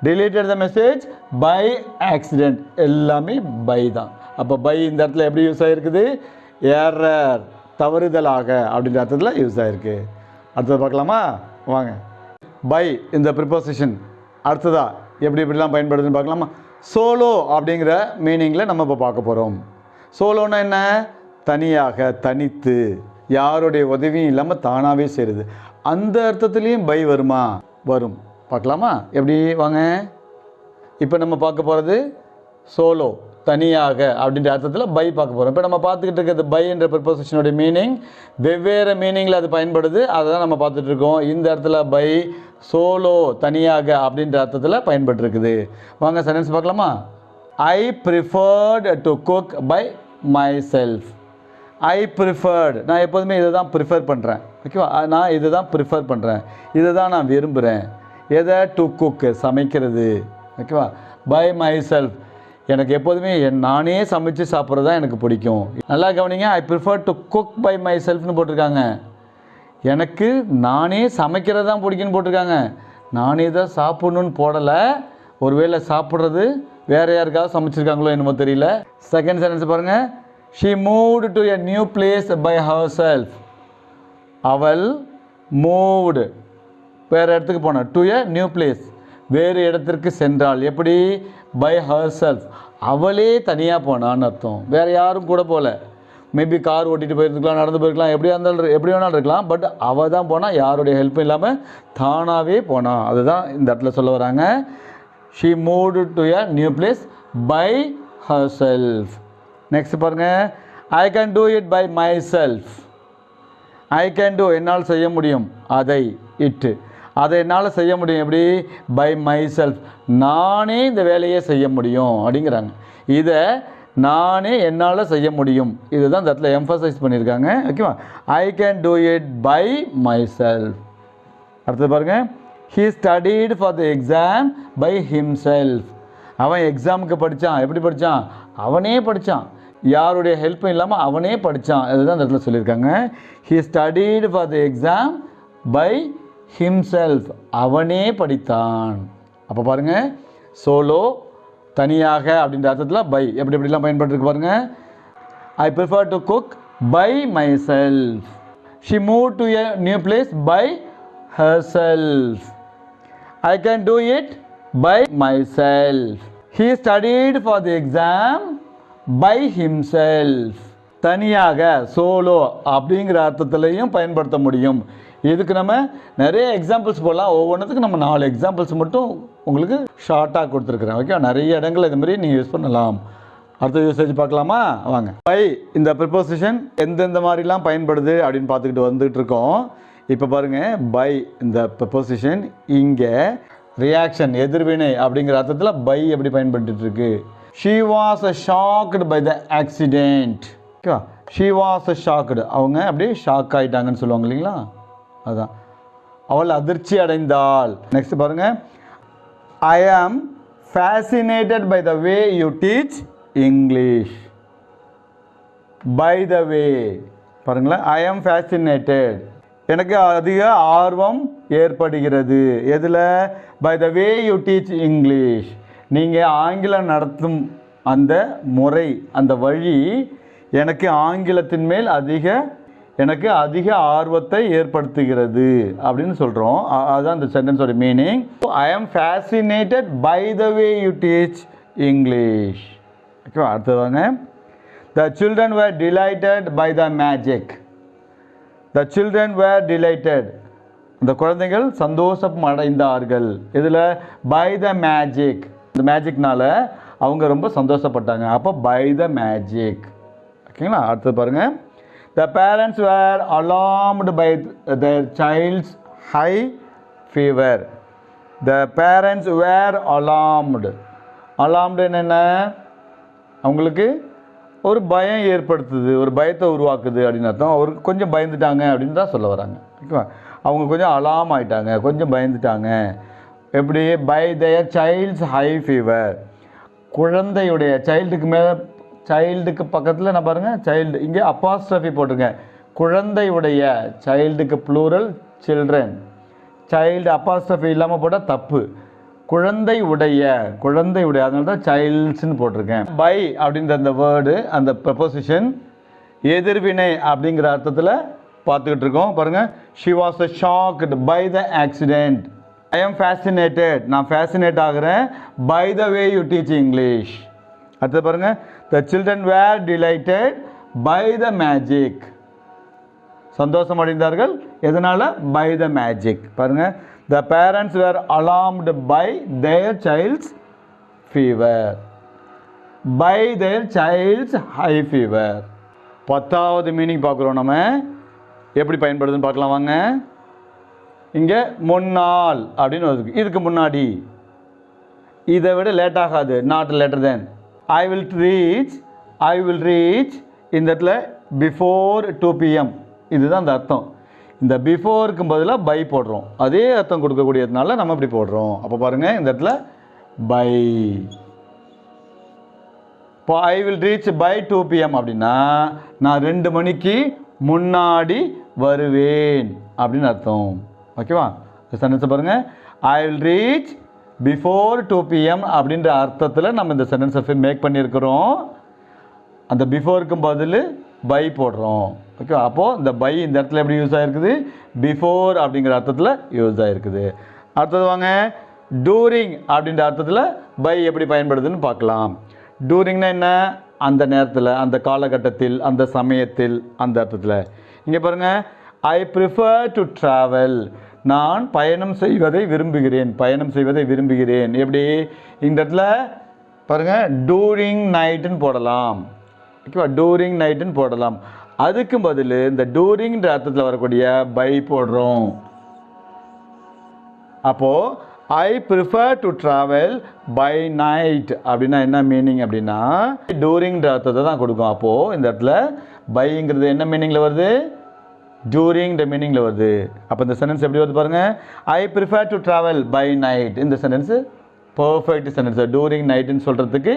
Speaker 1: deleted the message by accident. எல்லாமே பை தான். அப்போ பை இந்த இடத்துல எப்படி யூஸ் ஆகிருக்குது? எரர், தவறுதலாக அப்படின்ற அர்த்தத்தில் யூஸ் ஆகிருக்கு. அடுத்தது பார்க்கலாமா? வாங்க. பை இந்த ப்ரிப்போசிஷன் அடுத்ததா எப்படிலாம் பயன்படுதுன்னு பார்க்கலாமா? சோலோ அப்படிங்கிற மீனிங்கில் நம்ம இப்போ பார்க்க போகிறோம். சோலோன்னா என்ன? தனியாக, தனித்து, யாருடைய உதவியும் இல்லாமல் தானாகவே செய்கிறது. அந்த அர்த்தத்துலேயும் பை வருமா? வரும். பார்க்கலாமா எப்படி? வாங்க. இப்போ நம்ம பார்க்க போகிறது சோலோ, தனியாக அப்படின்ற அர்த்தத்தில் பை பார்க்க போகிறோம். இப்போ நம்ம பார்த்துக்கிட்டு இருக்கிறது பை என்ற ப்ரிப்போசிஷனுடைய மீனிங் வெவ்வேறு மீனிங்கில் அது பயன்படுது, அதை தான் நம்ம பார்த்துட்டு இருக்கோம். இந்த இடத்துல பை சோலோ, தனியாக அப்படின்ற அர்த்தத்தில் பயன்பட்டுருக்குது. வாங்க சென்டென்ஸ் பார்க்கலாமா? I preferred to cook by myself. I preferred, நான் எப்போதுமே இதை தான் ப்ரிஃபர் பண்ணுறேன். ஓகேவா, நான் இதை தான் ப்ரிஃபர் பண்ணுறேன், இதை தான் நான் விரும்புகிறேன். எதை? டு குக், சமைக்கிறது. ஓகேவா, பை மை செல்ஃப், எனக்கு எப்போதுமே நானே சமைச்சு சாப்பிட்றது தான் எனக்கு பிடிக்கும். நல்லா கவனிங்க. I prefer to cook by மை செல்ஃப்னு போட்டிருக்காங்க. எனக்கு நானே சமைக்கிறது தான் பிடிக்குன்னு போட்டிருக்காங்க. நானே தான் சாப்பிட்ணுன்னு போடலை. ஒருவேளை சாப்பிட்றது வேறு யாருக்காவது சமைச்சிருக்காங்களோ என்னமோ தெரியல. செகண்ட் சென்டென்ஸ் பாருங்கள். She moved to a new place by herself. அவள் மூவ்டு, வேறு இடத்துக்கு போனாள். டு எ நியூ பிளேஸ், வேறு இடத்திற்கு சென்றாள். எப்படி? பை ஹர் செல்ஃப், அவளே தனியாக போனான்னு அர்த்தம். வேறு யாரும் கூட போகல. மேபி கார் ஓட்டிகிட்டு போயிருக்கலாம், நடந்து போயிருக்கலாம், எப்படி வேணாலும் இருக்கலாம். பட் அவள் தான் போனால், யாருடைய ஹெல்ப்பும் இல்லாமல் தானாகவே போனான். அதுதான் இந்த இடத்துல சொல்ல வராங்க. She moved to a new place by herself. Next பாருங்கள். I can do it by myself. I can do, என்னால் செய்ய முடியும். அதை, இட்டு, அதை என்னால் செய்ய முடியும். எப்படி? பை மை செல்ஃப், நானே இந்த வேலையை செய்ய முடியும் அப்படிங்கிறாங்க. இதை நானே என்னால் செய்ய முடியும், இதுதான் இந்த இடத்துல எம்ஃபசைஸ் பண்ணியிருக்காங்க. ஓகேவா, I can do it by myself. அடுத்தது பாருங்கள். He studied for the exam by himself. அவன் எக்ஸாமுக்கு படித்தான். எப்படி படித்தான்? அவனே படித்தான், யாருடைய ஹெல்ப்பும் இல்லாமல் அவனே படித்தான். இதுதான் இந்த இடத்துல சொல்லியிருக்காங்க. He studied for the exam by himself, அவனே படித்தான். அப்போ பாருங்கள், சோலோ, தனியாக அப்படின்ற அர்த்தத்தில் பை எப்படிலாம் பயன்படுத்திருக்கு பாருங்க. I prefer to cook by myself. She move to a new place by herself. I can do it by myself. He studied for the exam by himself. தனியாக சோலோ அப்படிங்கிற அர்த்தத்துலையும் பயன்படுத்த முடியும். இதுக்கு நம்ம நிறைய எக்ஸாம்பிள்ஸ் போடலாம். ஒவ்வொன்றுத்துக்கு நம்ம 4 எக்ஸாம்பிள்ஸ் மட்டும் உங்களுக்கு ஷார்ட்டாக கொடுத்துருக்குறேன். ஓகே, நிறைய இடங்கள் இது மாதிரி நீங்கள் யூஸ் பண்ணலாம். அடுத்த யூசேஜ் பார்க்கலாமா வாங்க. பை இந்த ப்ரிப்போசிஷன் எந்தெந்த மாதிரிலாம் பயன்படுது அப்படின்னு பார்த்துக்கிட்டு வந்துகிட்டு இருக்கோம். இப்போ பாருங்கள், பை இந்த ப்ரிப்போசிஷன் இங்கே ரியாக்ஷன் எதிர்வினை அப்படிங்கிற அர்த்தத்தில் பை எப்படி பயன்படுத்திட்டு இருக்கு. She was shocked by the accident. ஓகேவா, ஷீ வாஸ் ஷாக்டு, அவங்க அப்படியே ஷாக் ஆகிட்டாங்கன்னு சொல்லுவாங்க இல்லைங்களா, அதுதான். அவள் அதிர்ச்சி அடைந்தாள். நெக்ஸ்ட் பாருங்க, I am fascinated by the way you teach English. By the way பாருங்களேன், ஐ ஆம் ஃபேசினேட்டட், எனக்கு அதிக ஆர்வம் ஏற்படுகிறது. எதில்? By the way you teach English. நீங்கள் ஆங்கிலம் நடத்தும் அந்த முறை, அந்த வழி எனக்கு ஆங்கிலத்தின் மேல் எனக்கு அதிக ஆர்வத்தை ஏற்படுத்துகிறது அப்படின்னு சொல்கிறோம். அதுதான் இந்த சென்டென்ஸோட meaning. I am fascinated by the way you teach English. ஓகேவா, அடுத்ததாங்க, the children were delighted by the magic. The children were delighted, இந்த குழந்தைகள் சந்தோஷம் அடைந்தார்கள். இதில் பை த மேஜிக், இந்த மேஜிக்னால அவங்க ரொம்ப சந்தோஷப்பட்டாங்க. அப்போ பை த மேஜிக். ஓகேங்களா, அடுத்தது பாருங்கள், the parents were alarmed by their child's high fever. The parents were alarmed. alarmed என்ன? அவங்களுக்கு ஒரு பயம் ஏற்படுத்துது, ஒரு பயத்தை உருவாக்குது அப்படின்னு அர்த்தம். அவருக்கு கொஞ்சம் பயந்துட்டாங்க அப்படின்னு தான் சொல்ல வராங்க. ஓகேவா, அவங்க கொஞ்சம் அலாம் ஆகிட்டாங்க, கொஞ்சம் பயந்துட்டாங்க. எப்படி? By their child's high fever. குழந்தையுடைய, சைல்டுக்கு மேலே, சைல்டுக்கு பக்கத்தில் நான் பாருங்கள், சைல்டு இங்கே அப்பாஸ்ட்ரஃபி போட்டிருங்க. குழந்தையுடைய, சைல்டுக்கு ப்ளூரல் சில்ட்ரன், சைல்டு அப்பாஸ்ட்ரஃபி இல்லாமல் போட்டால் தப்பு. குழந்தையுடைய, அதனால தான் சைல்ட்ஸ்ன்னு போட்டிருக்கேன். பை அப்படின்ற அந்த வேர்டு, அந்த ப்ரப்போசிஷன் எதிர்வினை அப்படிங்கிற அர்த்தத்தில் பார்த்துக்கிட்டு இருக்கோம். பாருங்கள், she was shocked by the accident. I am fascinated, நான் ஃபேசினேட் ஆகிறேன் by the way you teach English. அடுத்தது பாருங்கள், the children were delighted by the magic. சந்தோஷம் அடைந்தார்கள் எதனால்? By the magic. பாருங்கள், the parents were alarmed by their child's fever. By their child's high fever. 10வது மீனிங் பார்க்குறோம். நம்ம எப்படி பயன்படுதுன்னு பார்க்கலாம் வாங்க. இங்கே முன்னால் அப்படின்னு வருது, இதுக்கு முன்னாடி, இதை விட லேட் ஆகாது, not later then. I will reach இந்த இடத்துல பிஃபோர் 2 PM, இதுதான் அந்த அர்த்தம். இந்த பிஃபோருக்கு பதிலாக பை போடுறோம், அதே அர்த்தம் கொடுக்கக்கூடியதுனால நம்ம இப்படி போடுறோம். அப்போ பாருங்கள், இந்த இடத்துல பை. இப்போ I will reach by 2 PM அப்படின்னா நான் 2 மணிக்கு முன்னாடி வருவேன் அப்படின்னு அர்த்தம். ஓகேவா, சென்டென்ஸை பாருங்கள், ஐ வில் ரீச் பிஃபோர் 2 PM அப்படின்ற அர்த்தத்தில் நம்ம இந்த சென்டென்ஸை மேக் பண்ணியிருக்கிறோம். அந்த பிஃபோருக்கும் பதில் பை போடுறோம். ஓகே, அப்போது இந்த பை இந்த இடத்துல எப்படி யூஸ் ஆகிருக்குது? பிஃபோர் அப்படிங்கிற அர்த்தத்தில் யூஸ் ஆகிருக்குது. அடுத்தது வாங்க, டூரிங் அப்படின்ற அர்த்தத்தில் பை எப்படி பயன்படுதுன்னு பார்க்கலாம். டூரிங்னா என்ன? அந்த நேரத்தில், அந்த காலகட்டத்தில், அந்த சமயத்தில், அந்த அர்த்தத்தில். இங்கே பாருங்கள், ஐ ப்ரிஃபர் டு ட்ராவல், நான் பயணம் செய்வதை விரும்புகிறேன். எப்படி? இந்த இடத்துல பாருங்கள், டூரிங் நைட்டுன்னு போடலாம். ஓகேவா, டூரிங் நைட்டுன்னு போடலாம். அதுக்கு பதில் இந்த டூரிங்ன்ற அர்த்தத்தில் வரக்கூடிய பை போடுறோம். அப்போது I prefer to travel by night அப்படின்னா என்ன மீனிங் அப்படின்னா, டூரிங்ன்ற அர்த்தத்தை தான் கொடுக்கும். அப்போது இந்த இடத்துல பைங்கிறது என்ன மீனிங்கில் வருது? டூரிங்ன்ற மீனிங்கில் வருது. அப்போ இந்த சென்டென்ஸ் எப்படி வருது பாருங்கள், I prefer to travel by night. இந்த சென்டென்ஸு பர்ஃபெக்ட் சென்டென்ஸ். டூரிங் நைட்டுன்னு சொல்கிறதுக்கு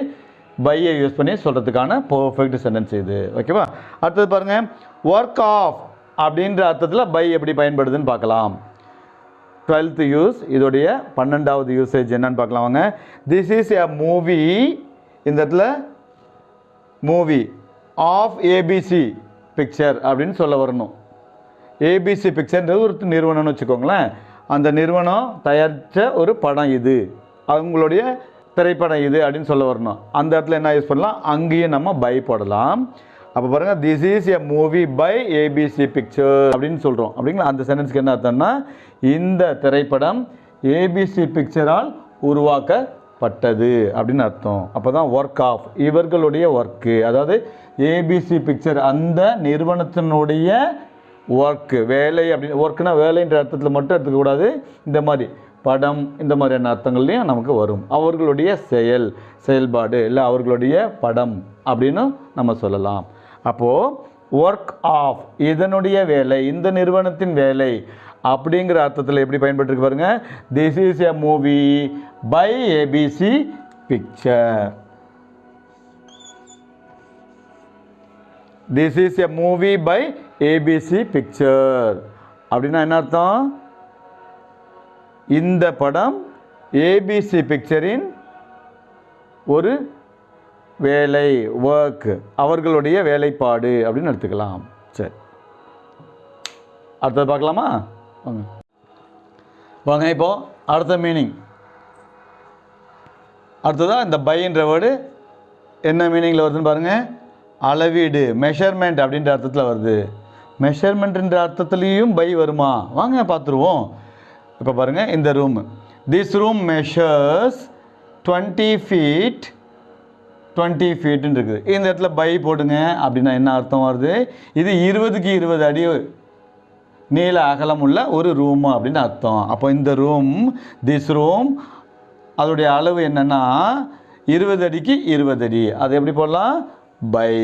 Speaker 1: பையை யூஸ் பண்ணி சொல்கிறதுக்கான பர்ஃபெக்ட் சென்டென்ஸ் இது. ஓகேவா, அடுத்தது பாருங்கள், ஒர்க் ஆஃப் அப்படின்ற அர்த்தத்தில் பை எப்படி பயன்படுதுன்னு பார்க்கலாம். 12th use. இதோடைய 12வது யூசேஜ் என்னன்னு பார்க்கலாம் வாங்க. திஸ் இஸ் எ மூவி, இந்த இடத்துல மூவி ஆஃப் ஏபிசி பிக்சர் அப்படின்னு சொல்ல வரணும். ஏபிசி பிக்சர்ன்றது ஒரு நிறுவனம்னு வச்சுக்கோங்களேன். அந்த நிறுவனம் தயாரித்த ஒரு படம் இது, அவங்களுடைய திரைப்படம் இது அப்படின்னு சொல்ல வரணும். அந்த இடத்துல என்ன யூஸ் பண்ணலாம், அங்கேயும் நம்ம பை போடலாம். அப்போ பாருங்கள், this is a movie by ABC picture அப்படின்னு சொல்கிறோம். அப்படிங்களா? அந்த சென்டென்ஸ்க்கு என்ன அர்த்தம்னா, இந்த திரைப்படம் ஏபிசி பிக்சரால் உருவாக்கப்பட்டது அப்படின்னு அர்த்தம். அப்போ தான் ஒர்க் ஆஃப், இவர்களுடைய ஒர்க்கு, அதாவது ஏபிசி பிக்சர் அந்த நிறுவனத்தினுடைய ஒர்க்கு, வேலை அப்படின்னு. ஒர்க்குனா வேலைன்ற அர்த்தத்தில் மட்டும் எடுத்துக்கக்கூடாது, இந்த மாதிரி படம் இந்த மாதிரியான அர்த்தங்கள்லையும் நமக்கு வரும். அவர்களுடைய செயல்பாடு இல்லை அவர்களுடைய படம் அப்படின்னு நம்ம சொல்லலாம். அப்போது ஒர்க் ஆஃப், இதனுடைய வேலை, இந்த நிறுவனத்தின் வேலை அப்படிங்கிற அர்த்தத்தில் எப்படி பயன்பட்டுருக்கு பாருங்க. This is a movie by ABC picture. This is a movie by ABC picture அப்படின்னா என்ன அர்த்தம், இந்த படம் ஏபிசி பிக்சரின் ஒரு வேலை, ஒர்க், அவர்களுடைய வேலைப்பாடு அப்படின்னு எடுத்துக்கலாம். சரி, அடுத்தது பார்க்கலாமா? வாங்க வாங்க இப்போ அடுத்த மீனிங். அடுத்ததாக இந்த பைன்ற வேர்டு என்ன மீனிங்கில் வருதுன்னு பாருங்கள். அளவீடு, மெஷர்மெண்ட் அப்படின்ற அர்த்தத்தில் வருது. மெஷர்மெண்ட்ன்ற அர்த்தத்துலேயும் பை வருமா? வாங்க பார்த்துருவோம். இப்போ பாருங்கள், இந்த room, this room measures 20 feet 20 feetன்னு இருக்குது. இந்த இடத்துல பை போடுங்க அப்படின்னா என்ன அர்த்தம் வருது, இது 20க்கு 20 அடி நீள அகலம் உள்ள ஒரு ரூம் அப்படின்னு அர்த்தம். அப்போ இந்த ரூம், திஸ் ரூம், அதோடைய அளவு என்னென்னா 20 அடிக்கு 20 அடி. அது எப்படி போடலாம், பை.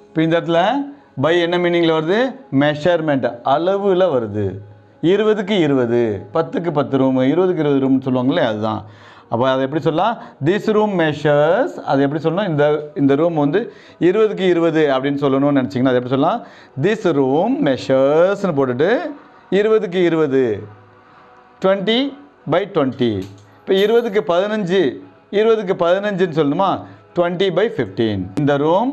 Speaker 1: இப்போ இந்த இடத்துல பை என்ன மீனிங்கில் வருது, மெஷர்மெண்ட், அளவில் வருது. 20க்கு 20, 10க்கு 10 ரூம், 20க்கு 20 ரூம்னு சொல்லுவாங்களே, அதுதான். அப்போ அதை எப்படி சொல்லலாம், திஸ் ரூம் மெஷர்ஸ், அது எப்படி சொல்லணும், இந்த ரூம் வந்து 20க்கு 20 அப்படின்னு சொல்லணும்னு நினச்சிங்கன்னா அது எப்படி சொல்லலாம், திஸ் ரூம் மெஷர்ஸ்னு போட்டுட்டு 20க்கு 20 20/20. இப்போ 20க்கு 15, 20க்கு 15ன்னு சொல்லணுமா, 20/15. இந்த ரூம்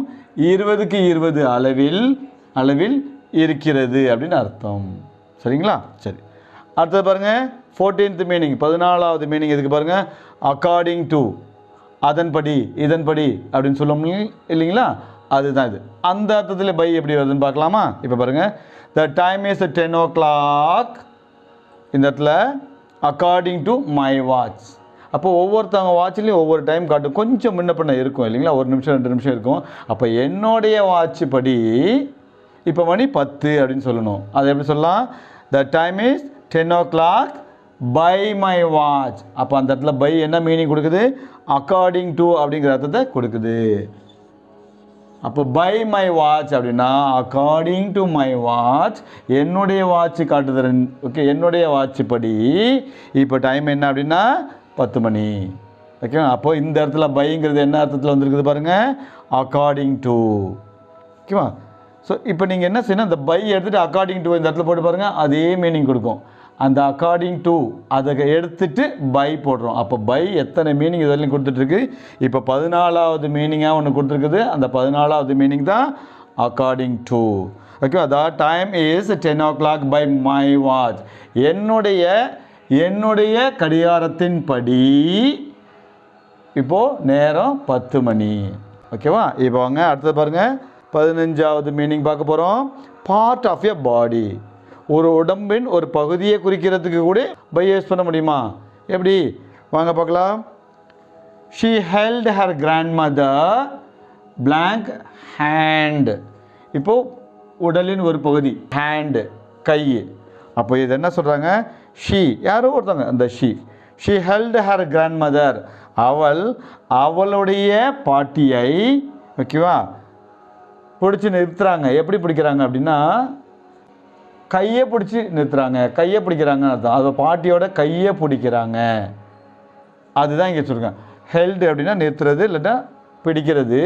Speaker 1: 20க்கு 20 அளவில் இருக்கிறது அப்படின்னு அர்த்தம். சரிங்களா? சரி, அடுத்தது பாருங்கள், 14th மீனிங், 14வது மீனிங் எதுக்கு பாருங்கள், அக்கார்டிங் டு, அதன்படி, இதன்படி அப்படின்னு சொல்லுவோம் இல்லைங்களா, அதுதான் இது. அந்த அர்த்தத்தில் பை எப்படி வருதுன்னு பார்க்கலாமா? இப்போ பாருங்கள், த டைம் இஸ் 10 o'clock. இந்த இடத்துல அக்கார்டிங் டு மை வாட்ச். அப்போ ஒவ்வொருத்தவங்க வாட்ச்லேயும் ஒவ்வொரு டைம் காட்டும், கொஞ்சம் முன்ன பின்ன இருக்கும் இல்லைங்களா, 1 நிமிஷம் 2 நிமிஷம் இருக்கும். அப்போ என்னுடைய வாட்ச் படி இப்போ மணி 10 அப்படின்னு சொல்லணும். அது எப்படி சொல்லலாம், the time is 10 o'clock by my watch. அப்போ அந்த இடத்துல பை என்ன மீனிங் கொடுக்குது, அக்கார்டிங் டு அப்படிங்கிற அர்த்தத்தை கொடுக்குது. அப்போ பை மை வாட்ச் அப்படின்னா அக்கார்டிங் டு மை வாட்ச், என்னுடைய வாட்ச் காட்டுதல். ஓகே, என்னுடைய வாட்ச் படி இப்போ டைம் என்ன அப்படின்னா 10 மணி. ஓகே, அப்போ இந்த இடத்துல பைங்கிறது என்ன அர்த்தத்தில் வந்துருக்குது பாருங்கள், அக்கார்டிங் டு. ஓகேவா? ஸோ இப்போ நீங்கள் என்ன செய்யணும், இந்த பை எடுத்துகிட்டு அக்கார்டிங் டு இந்த இடத்துல போட்டு பாருங்கள், அதே மீனிங் கொடுக்கும். அந்த அக்கார்டிங் டு அதை எடுத்துட்டு பை போடுறோம். அப்போ பை எத்தனை மீனிங் இதெல்லாம் கொடுத்துட்ருக்கு. இப்போ 14வது மீனிங்காக ஒன்று கொடுத்துருக்குது. அந்த 14வது மீனிங் தான் அக்கார்டிங் டு. ஓகே, அதாவது time is 10 o'clock by my watch, என்னுடைய கடிகாரத்தின் படி இப்போது நேரம் 10 மணி. ஓகேவா? இப்போ வாங்க அடுத்தது பாருங்கள், 15வது மீனிங் பார்க்க போகிறோம். பார்ட் ஆஃப் எ பாடி, ஒரு உடம்பின் ஒரு பகுதியை குறிக்கிறதுக்கு கூட பை யூஸ் பண்ண முடியுமா? எப்படி? வாங்க பார்க்கலாம். She held her grandmother blank hand. இப்போது உடலின் ஒரு பகுதி, ஹேண்டு, கை. அப்போ இது என்ன சொல்கிறாங்க, ஷீ, யாரோ ஒருத்தவங்க, அந்த ஷீ ஹெல்ட் ஹர் கிராண்ட்மதர், அவளுடைய பாட்டியை, ஓகேவா, பிடிச்சி நிறுத்துறாங்க. எப்படி பிடிக்கிறாங்க அப்படின்னா கையை பிடிச்சி நிறுத்துறாங்க, கையை பிடிக்கிறாங்கன்னு அர்த்தம். அது பாட்டியோட கையை பிடிக்கிறாங்க, அதுதான் இங்கே சொல்லுங்கள். ஹெல்டு அப்படின்னா நிறுத்துறது, இல்லைன்னா பிடிக்கிறது,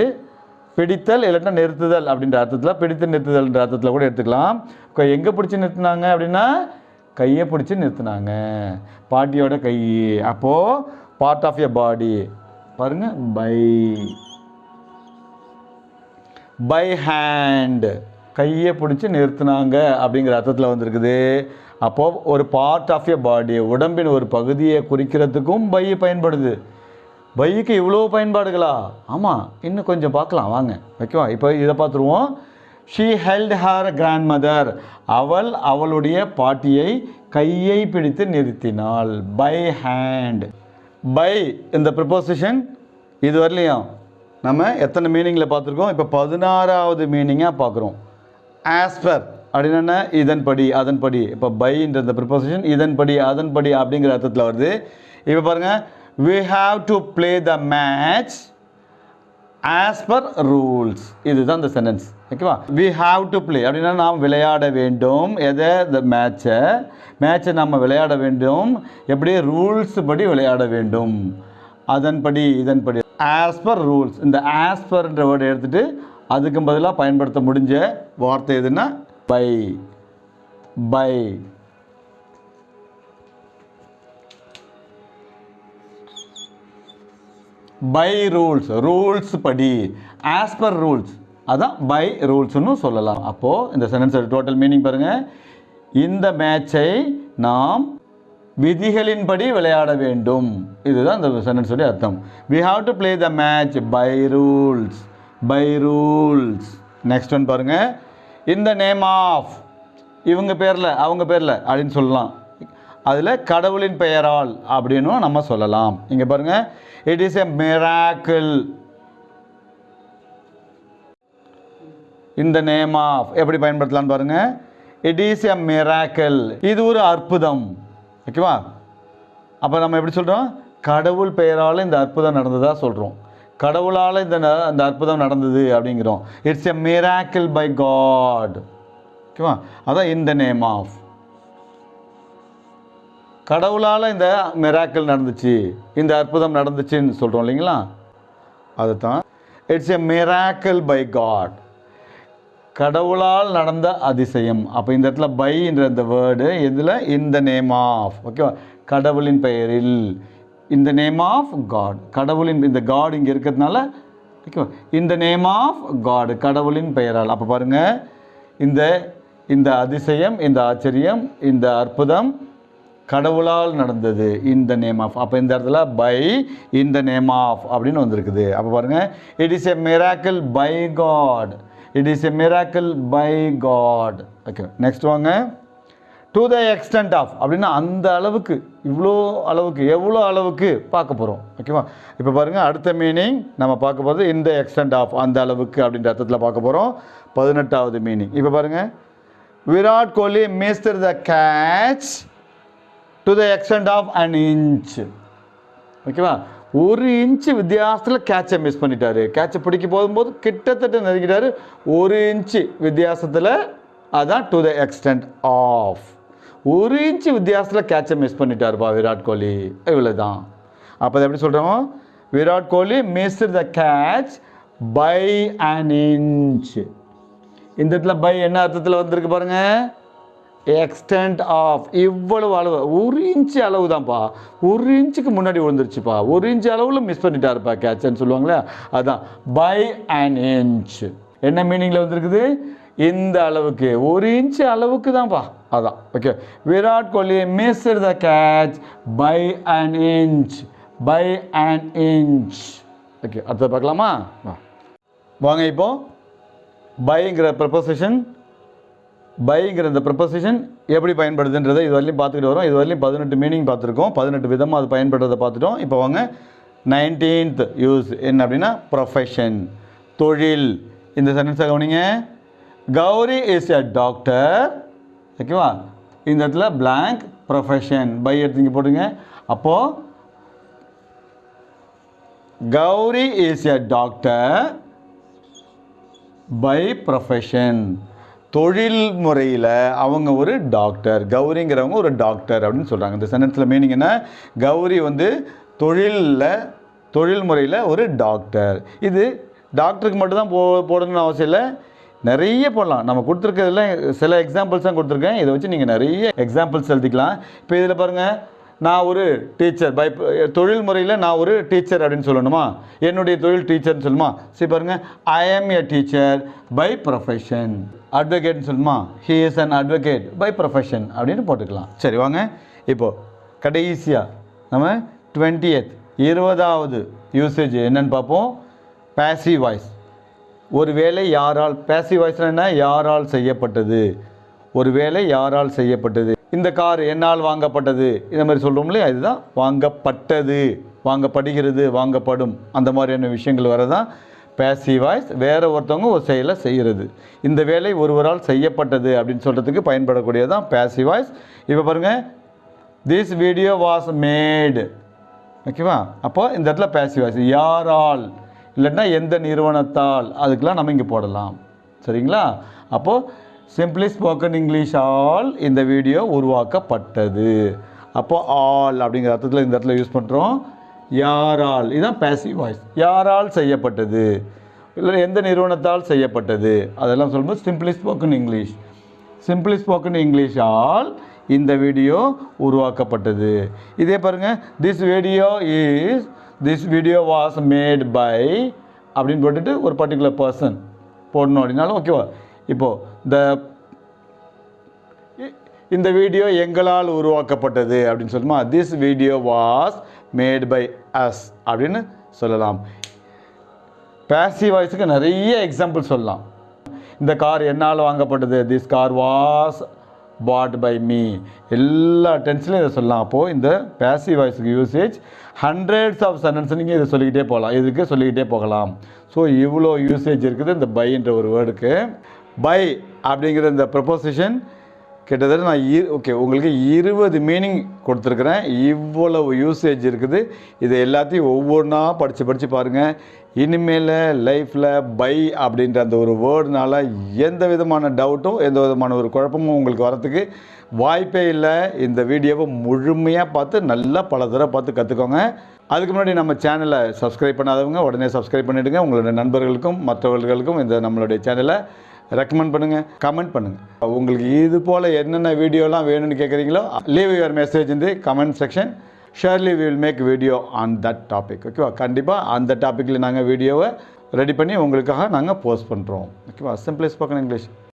Speaker 1: பிடித்தல் இல்லைன்னா நிறுத்துதல் அப்படின்ற அர்த்தத்தில், பிடித்து நிறுத்துதல்ன்ற அர்த்தத்தில் கூட எடுத்துக்கலாம். எங்கே பிடிச்சி நிறுத்தினாங்க அப்படின்னா கையை பிடிச்சி நிறுத்தினாங்க, பாட்டியோட கை. அப்போது பார்ட் ஆஃப் யர் பாடி பாருங்கள், பை ஹேண்ட், கையை பிடிச்சி நிறுத்தினாங்க அப்படிங்கிற அர்த்தத்தில் வந்திருக்குது. அப்போது ஒரு பார்ட் ஆஃப் யர் பாடி, உடம்பின் ஒரு பகுதியை குறிக்கிறதுக்கும் பை பயன்படுது. பைக்கு இவ்வளோ பயன்பாடுகளா? ஆமாம், இன்னும் கொஞ்சம் பார்க்கலாம் வாங்க, ஓகேவா? இப்போ இதை பார்த்துருவோம். She held her grandmother, அவள் அவளுடைய பாட்டியை கையை பிடித்து நிறுத்தினாள். By hand. பை இந்த ப்ரிப்போசிஷன் இது வரலையும் நம்ம எத்தனை மீனிங்கில் பார்த்துருக்கோம்? இப்போ 16வது மீனிங்காக பார்க்குறோம். ஆஸ்பர் அப்படின்னா இதன்படி, அதன்படி. இப்போ பைன்ற இந்த ப்ரிப்போசிஷன் இதன்படி, அதன்படி அப்படிங்கிற அர்த்தத்தில் வருது. இப்போ பாருங்கள், we have to play the match as per rules. இதுதான் இந்த சென்டென்ஸ், ஓகேவா? we have to play அப்படின்னா நாம் விளையாட வேண்டும். எதை? இந்த மேட்சை நம்ம விளையாட வேண்டும். எப்படி? ரூல்ஸ் படி விளையாட வேண்டும். அதன்படி, இதன்படி, ஆஸ் பர் ரூல்ஸ். இந்த ஆஸ் பர்ன்ற வேர்டை எடுத்துகிட்டு அதுக்கு பதிலாக பயன்படுத்த முடிஞ்ச வார்த்தை எதுன்னா பை. பை ரூல்ஸ் படி, ஆஸ் பர் ரூல்ஸ், அதான் பை ரூல்ஸ்னு சொல்லலாம். அப்போது இந்த சென்டென்ஸோட டோட்டல் மீனிங் பாருங்கள், இந்த மேட்சை நாம் விதிகளின்படி விளையாட வேண்டும். இதுதான் இந்த சென்டென்ஸோடைய அர்த்தம். we have to play the match by rules. Next one பாருங்கள், in the name of, இவங்க பேரில் அவங்க பேரில் அப்படின்னு சொல்லலாம். அதில் கடவுளின் பெயரால் அப்படின்னும் நம்ம சொல்லலாம். இங்கே பாருங்கள், it is a miracle in the name of, எப்படி பயன்படுத்தலான்னு பாருங்கள். it is a miracle, இது ஒரு அற்புதம், ஓகேவா? அப்போ நம்ம எப்படி சொல்கிறோம்? கடவுள் பெயரால் இந்த அற்புதம் நடந்ததாக சொல்கிறோம். கடவுளால் இந்த அற்புதம் நடந்தது அப்படிங்கிறோம். It's a miracle by God, ஓகேவா? அதான் in the name of, கடவுளால் இந்த மிராக்கிள் நடந்துச்சு, இந்த அற்புதம் நடந்துச்சுன்னு சொல்கிறோம் இல்லைங்களா? அதுதான் it's a miracle by God, கடவுளால் நடந்த அதிசயம். அப்போ இந்த இடத்துல பை என்ற இந்த வேர்டு இதில் இந்த நேம் ஆஃப், ஓகேவா? கடவுளின் பெயரில், இந்த நேம் ஆஃப் காட், கடவுளின், இந்த காட் இங்கே இருக்கிறதுனால, ஓகேவா? இந்த நேம் ஆஃப் காட், கடவுளின் பெயரால். அப்போ பாருங்கள், இந்த அதிசயம், இந்த ஆச்சரியம், இந்த அற்புதம் கடவுளால் நடந்தது, இந்த நேம் ஆஃப். அப்போ இந்த இடத்துல பை இந்த நேம் ஆஃப் அப்படின்னு வந்திருக்குது. அப்போ பாருங்கள், it is a miracle by God, it is a miracle by God. Okay, next வாங்க. டு த எக்ஸ்டென்ட் ஆஃப் அப்படின்னா அந்த அளவுக்கு, இவ்வளோ அளவுக்கு, எவ்வளோ அளவுக்கு பார்க்க போகிறோம், ஓகேவா? இப்போ பாருங்கள், அடுத்த மீனிங் நம்ம பார்க்க போகிறது இந்த எக்ஸ்டென்ட் ஆஃப், அந்த அளவுக்கு அப்படின்ற அர்த்தத்தில் பார்க்க போகிறோம். 18வது மீனிங். இப்போ பாருங்கள், Virat Kohli missed the catch to the extent of an inch, ஓகேவா? 1 இன்ச்சு வித்தியாசத்தில் கேட்சை மிஸ் பண்ணிட்டாரு. கேட்சை பிடிக்க போகும்போது கிட்டத்தட்ட நெருங்கிட்டாரு, 1 இன்ச்சு வித்தியாசத்தில், அதான் to the extent of. 1 inch வித்தியாசத்தில் கேட்சை மிஸ் பண்ணிட்டாருப்பா விராட் கோலி, இவ்வளோ தான். அப்போ அதை எப்படி சொல்கிறோம்? Virat Kohli missed the catch by an inch. இந்த இடத்துல பை என்ன அர்த்தத்தில் வந்திருக்கு பாருங்கள்? எக்ஸ்டென்ட் ஆஃப், இவ்வளவு அளவு, 1 இன்ச்சு அளவு தான்ப்பா, 1 இன்ச்சுக்கு முன்னாடி விழுந்துருச்சுப்பா, 1 இன்ச்சு அளவில் மிஸ் பண்ணிட்டாருப்பா கேட்சன்னு சொல்லுவாங்களே, அதுதான் பை அன் இன்ச். என்ன மீனிங்கில் வந்திருக்குது? இந்த அளவுக்கு, 1 இன்ச்சு அளவுக்கு தான்ப்பா, அதான். Okay, Virat Kohli missed the catch by an inch, by an inch. Okay, அடுத்தது பார்க்கலாமா? வாங்க. இப்போ பைங்கிற ப்ரப்போசிஷன், பைங்கிற இந்த ப்ரப்போசிஷன் எப்படி பயன்படுதுன்றதை இது வரையிலும் பார்த்துக்கிட்டு வரோம். இது வரையிலும் 18 மீனிங் பார்த்துருக்கோம், 18 விதமாக அது பயன்படுறதை பார்த்துட்டோம். இப்போ வாங்க 19th யூஸ் என்ன அப்படின்னா ப்ரொஃபஷன், தொழில். இந்த சென்டென்ஸை கவனிங்க. கௌரி இஸ் எ டாக்டர், ஓகேவா? இந்த இடத்துல பிளாங்க் ப்ரொஃபஷன், பை எடுத்து போட்டுங்க. அப்போது Gowri is a doctor by profession, தொழில் முறையில் அவங்க ஒரு டாக்டர், கௌரிங்கிறவங்க ஒரு டாக்டர் அப்படின்னு சொல்கிறாங்க. இந்த சென்டென்ஸில் மீனிங் என்ன? கௌரி வந்து தொழில் முறையில் ஒரு டாக்டர். இது டாக்டருக்கு மட்டும்தான் போடணும்னு அவசியம் இல்லை, நிறைய போடலாம். நம்ம கொடுத்துருக்கிறதுல சில எக்ஸாம்பிள்ஸ் தான் கொடுத்துருக்கேன். இதை வச்சு நீங்கள் நிறைய எக்ஸாம்பிள்ஸ் எழுதிக்கலாம். இப்போ இதில் பாருங்கள், நான் ஒரு டீச்சர் தொழில் முறையில் நான் ஒரு டீச்சர் அப்படின்னு சொல்லணுமா, என்னுடைய தொழில் டீச்சர்னு சொல்லுமா. சரி பாருங்கள், I am a teacher by profession. அட்வொகேட்னு சொல்லுமா, he is an advocate by profession அப்படின்னு போட்டுக்கலாம். சரி வாங்க, இப்போது கடைசியாக நம்ம 20th யூசேஜ் என்னன்னு பார்ப்போம். Passive voice. ஒரு வேலை யாரால், பேசிவ் வாய்ஸ்னால் என்ன, யாரால் செய்யப்பட்டது, ஒரு வேலை யாரால் செய்யப்பட்டது. இந்த கார் என்னால் வாங்கப்பட்டது, இந்த மாதிரி சொல்கிறோம் இல்லையா, இதுதான் வாங்கப்பட்டது, வாங்கப்படுகிறது, வாங்கப்படும், அந்த மாதிரியான விஷயங்கள் வரதான் பேசிவ் வாய்ஸ். வேறு ஒருத்தவங்க ஒரு செயலை செய்கிறது. இந்த வேலை ஒருவரால் செய்யப்பட்டது அப்படின்னு சொல்கிறதுக்கு பயன்படக்கூடியதான் பேசிவ் வாய்ஸ். இப்போ பாருங்கள், திஸ் வீடியோ வாஸ் மேடு, ஓகேவா. அப்போ இந்த இடத்துல பேசிவ் வாய்ஸ். யாரால் இல்லைன்னா எந்த நிறுவனத்தால், அதுக்கெலாம் நம்ம இங்கே போடலாம். சரிங்களா. அப்போது சிம்பிளி ஸ்போக்கன் இங்கிலீஷ் ஆல் இந்த வீடியோ உருவாக்கப்பட்டது. அப்போது ஆல் அப்படிங்கிற அர்த்தத்தில் இந்த இடத்துல யூஸ் பண்ணுறோம். யாரால், இதுதான் பேசிவ் வாய்ஸ். யாரால் செய்யப்பட்டது, இல்லை எந்த நிறுவனத்தால் செய்யப்பட்டது, அதெல்லாம் சொல்லும்போது simply spoken English. Simply spoken English ஆல் இந்த வீடியோ உருவாக்கப்பட்டது. இதே பாருங்கள், this video was made by அப்படின்னு போட்டுட்டு ஒரு பர்டிகுலர் பர்சன் போடணும் அப்படின்னாலும் ஓகேவா. இப்போது இந்த வீடியோ எங்களால் உருவாக்கப்பட்டது அப்படின்னு சொல்லுமா, this video was made by us அப்படின்னு சொல்லலாம். பேசிவ் வாய்ஸுக்கு நிறைய எக்ஸாம்பிள் சொல்லலாம். இந்த கார் என்னால் வாங்கப்பட்டது, this car was bought by me, எல்லா டென்ஸ்லையும் இதை சொல்லலாம். அப்போது இந்த பேசிவ் வாய்ஸுக்கு யூசேஜ் ஹண்ட்ரட்ஸ் ஆஃப் சென்டென்ஸ் நீங்கள் இதை சொல்லிக்கிட்டே போகலாம், இதுக்கு சொல்லிக்கிட்டே போகலாம். ஸோ இவ்வளோ யூசேஜ் இருக்குது இந்த பைன்ற ஒரு வேர்டுக்கு. பை அப்படிங்கிற இந்த ப்ரப்போசிஷன் கிட்டத்தட்ட நான் உங்களுக்கு 20 மீனிங் கொடுத்துருக்குறேன். இவ்வளவு யூசேஜ் இருக்குது. இது எல்லாத்தையும் ஒவ்வொன்றா படித்து பாருங்கள். இனிமேல் லைஃப்பில் பை அப்படின்ற அந்த ஒரு வேர்டுனால எந்த விதமான டவுட்டும் எந்த விதமான ஒரு குழப்பமும் உங்களுக்கு வரத்துக்கு வாய்ப்பே இல்லை. இந்த வீடியோவை முழுமையாக பார்த்து நல்லா பல தடவை பார்த்து கற்றுக்கோங்க. அதுக்கு முன்னாடி நம்ம சேனலை சப்ஸ்கிரைப் பண்ணாதவங்க உடனே சப்ஸ்கிரைப் பண்ணிவிடுங்க. உங்களுடைய நண்பர்களுக்கும் மற்றவர்களுக்கும் இந்த நம்மளுடைய சேனலை ரெக்கமெண்ட் பண்ணுங்கள், கமெண்ட் பண்ணுங்கள். உங்களுக்கு இது போல் என்னென்ன வீடியோலாம் வேணும்னு கேட்குறீங்களோ leave your message in the comment section. Surely we will make video on that topic. ஓகேவா. கண்டிப்பாக அந்த டாப்பிக்கில் நாங்கள் வீடியோவை ரெடி பண்ணி உங்களுக்காக நாங்கள் போஸ்ட் பண்ணுறோம். ஓகேவா. Simply spoken English.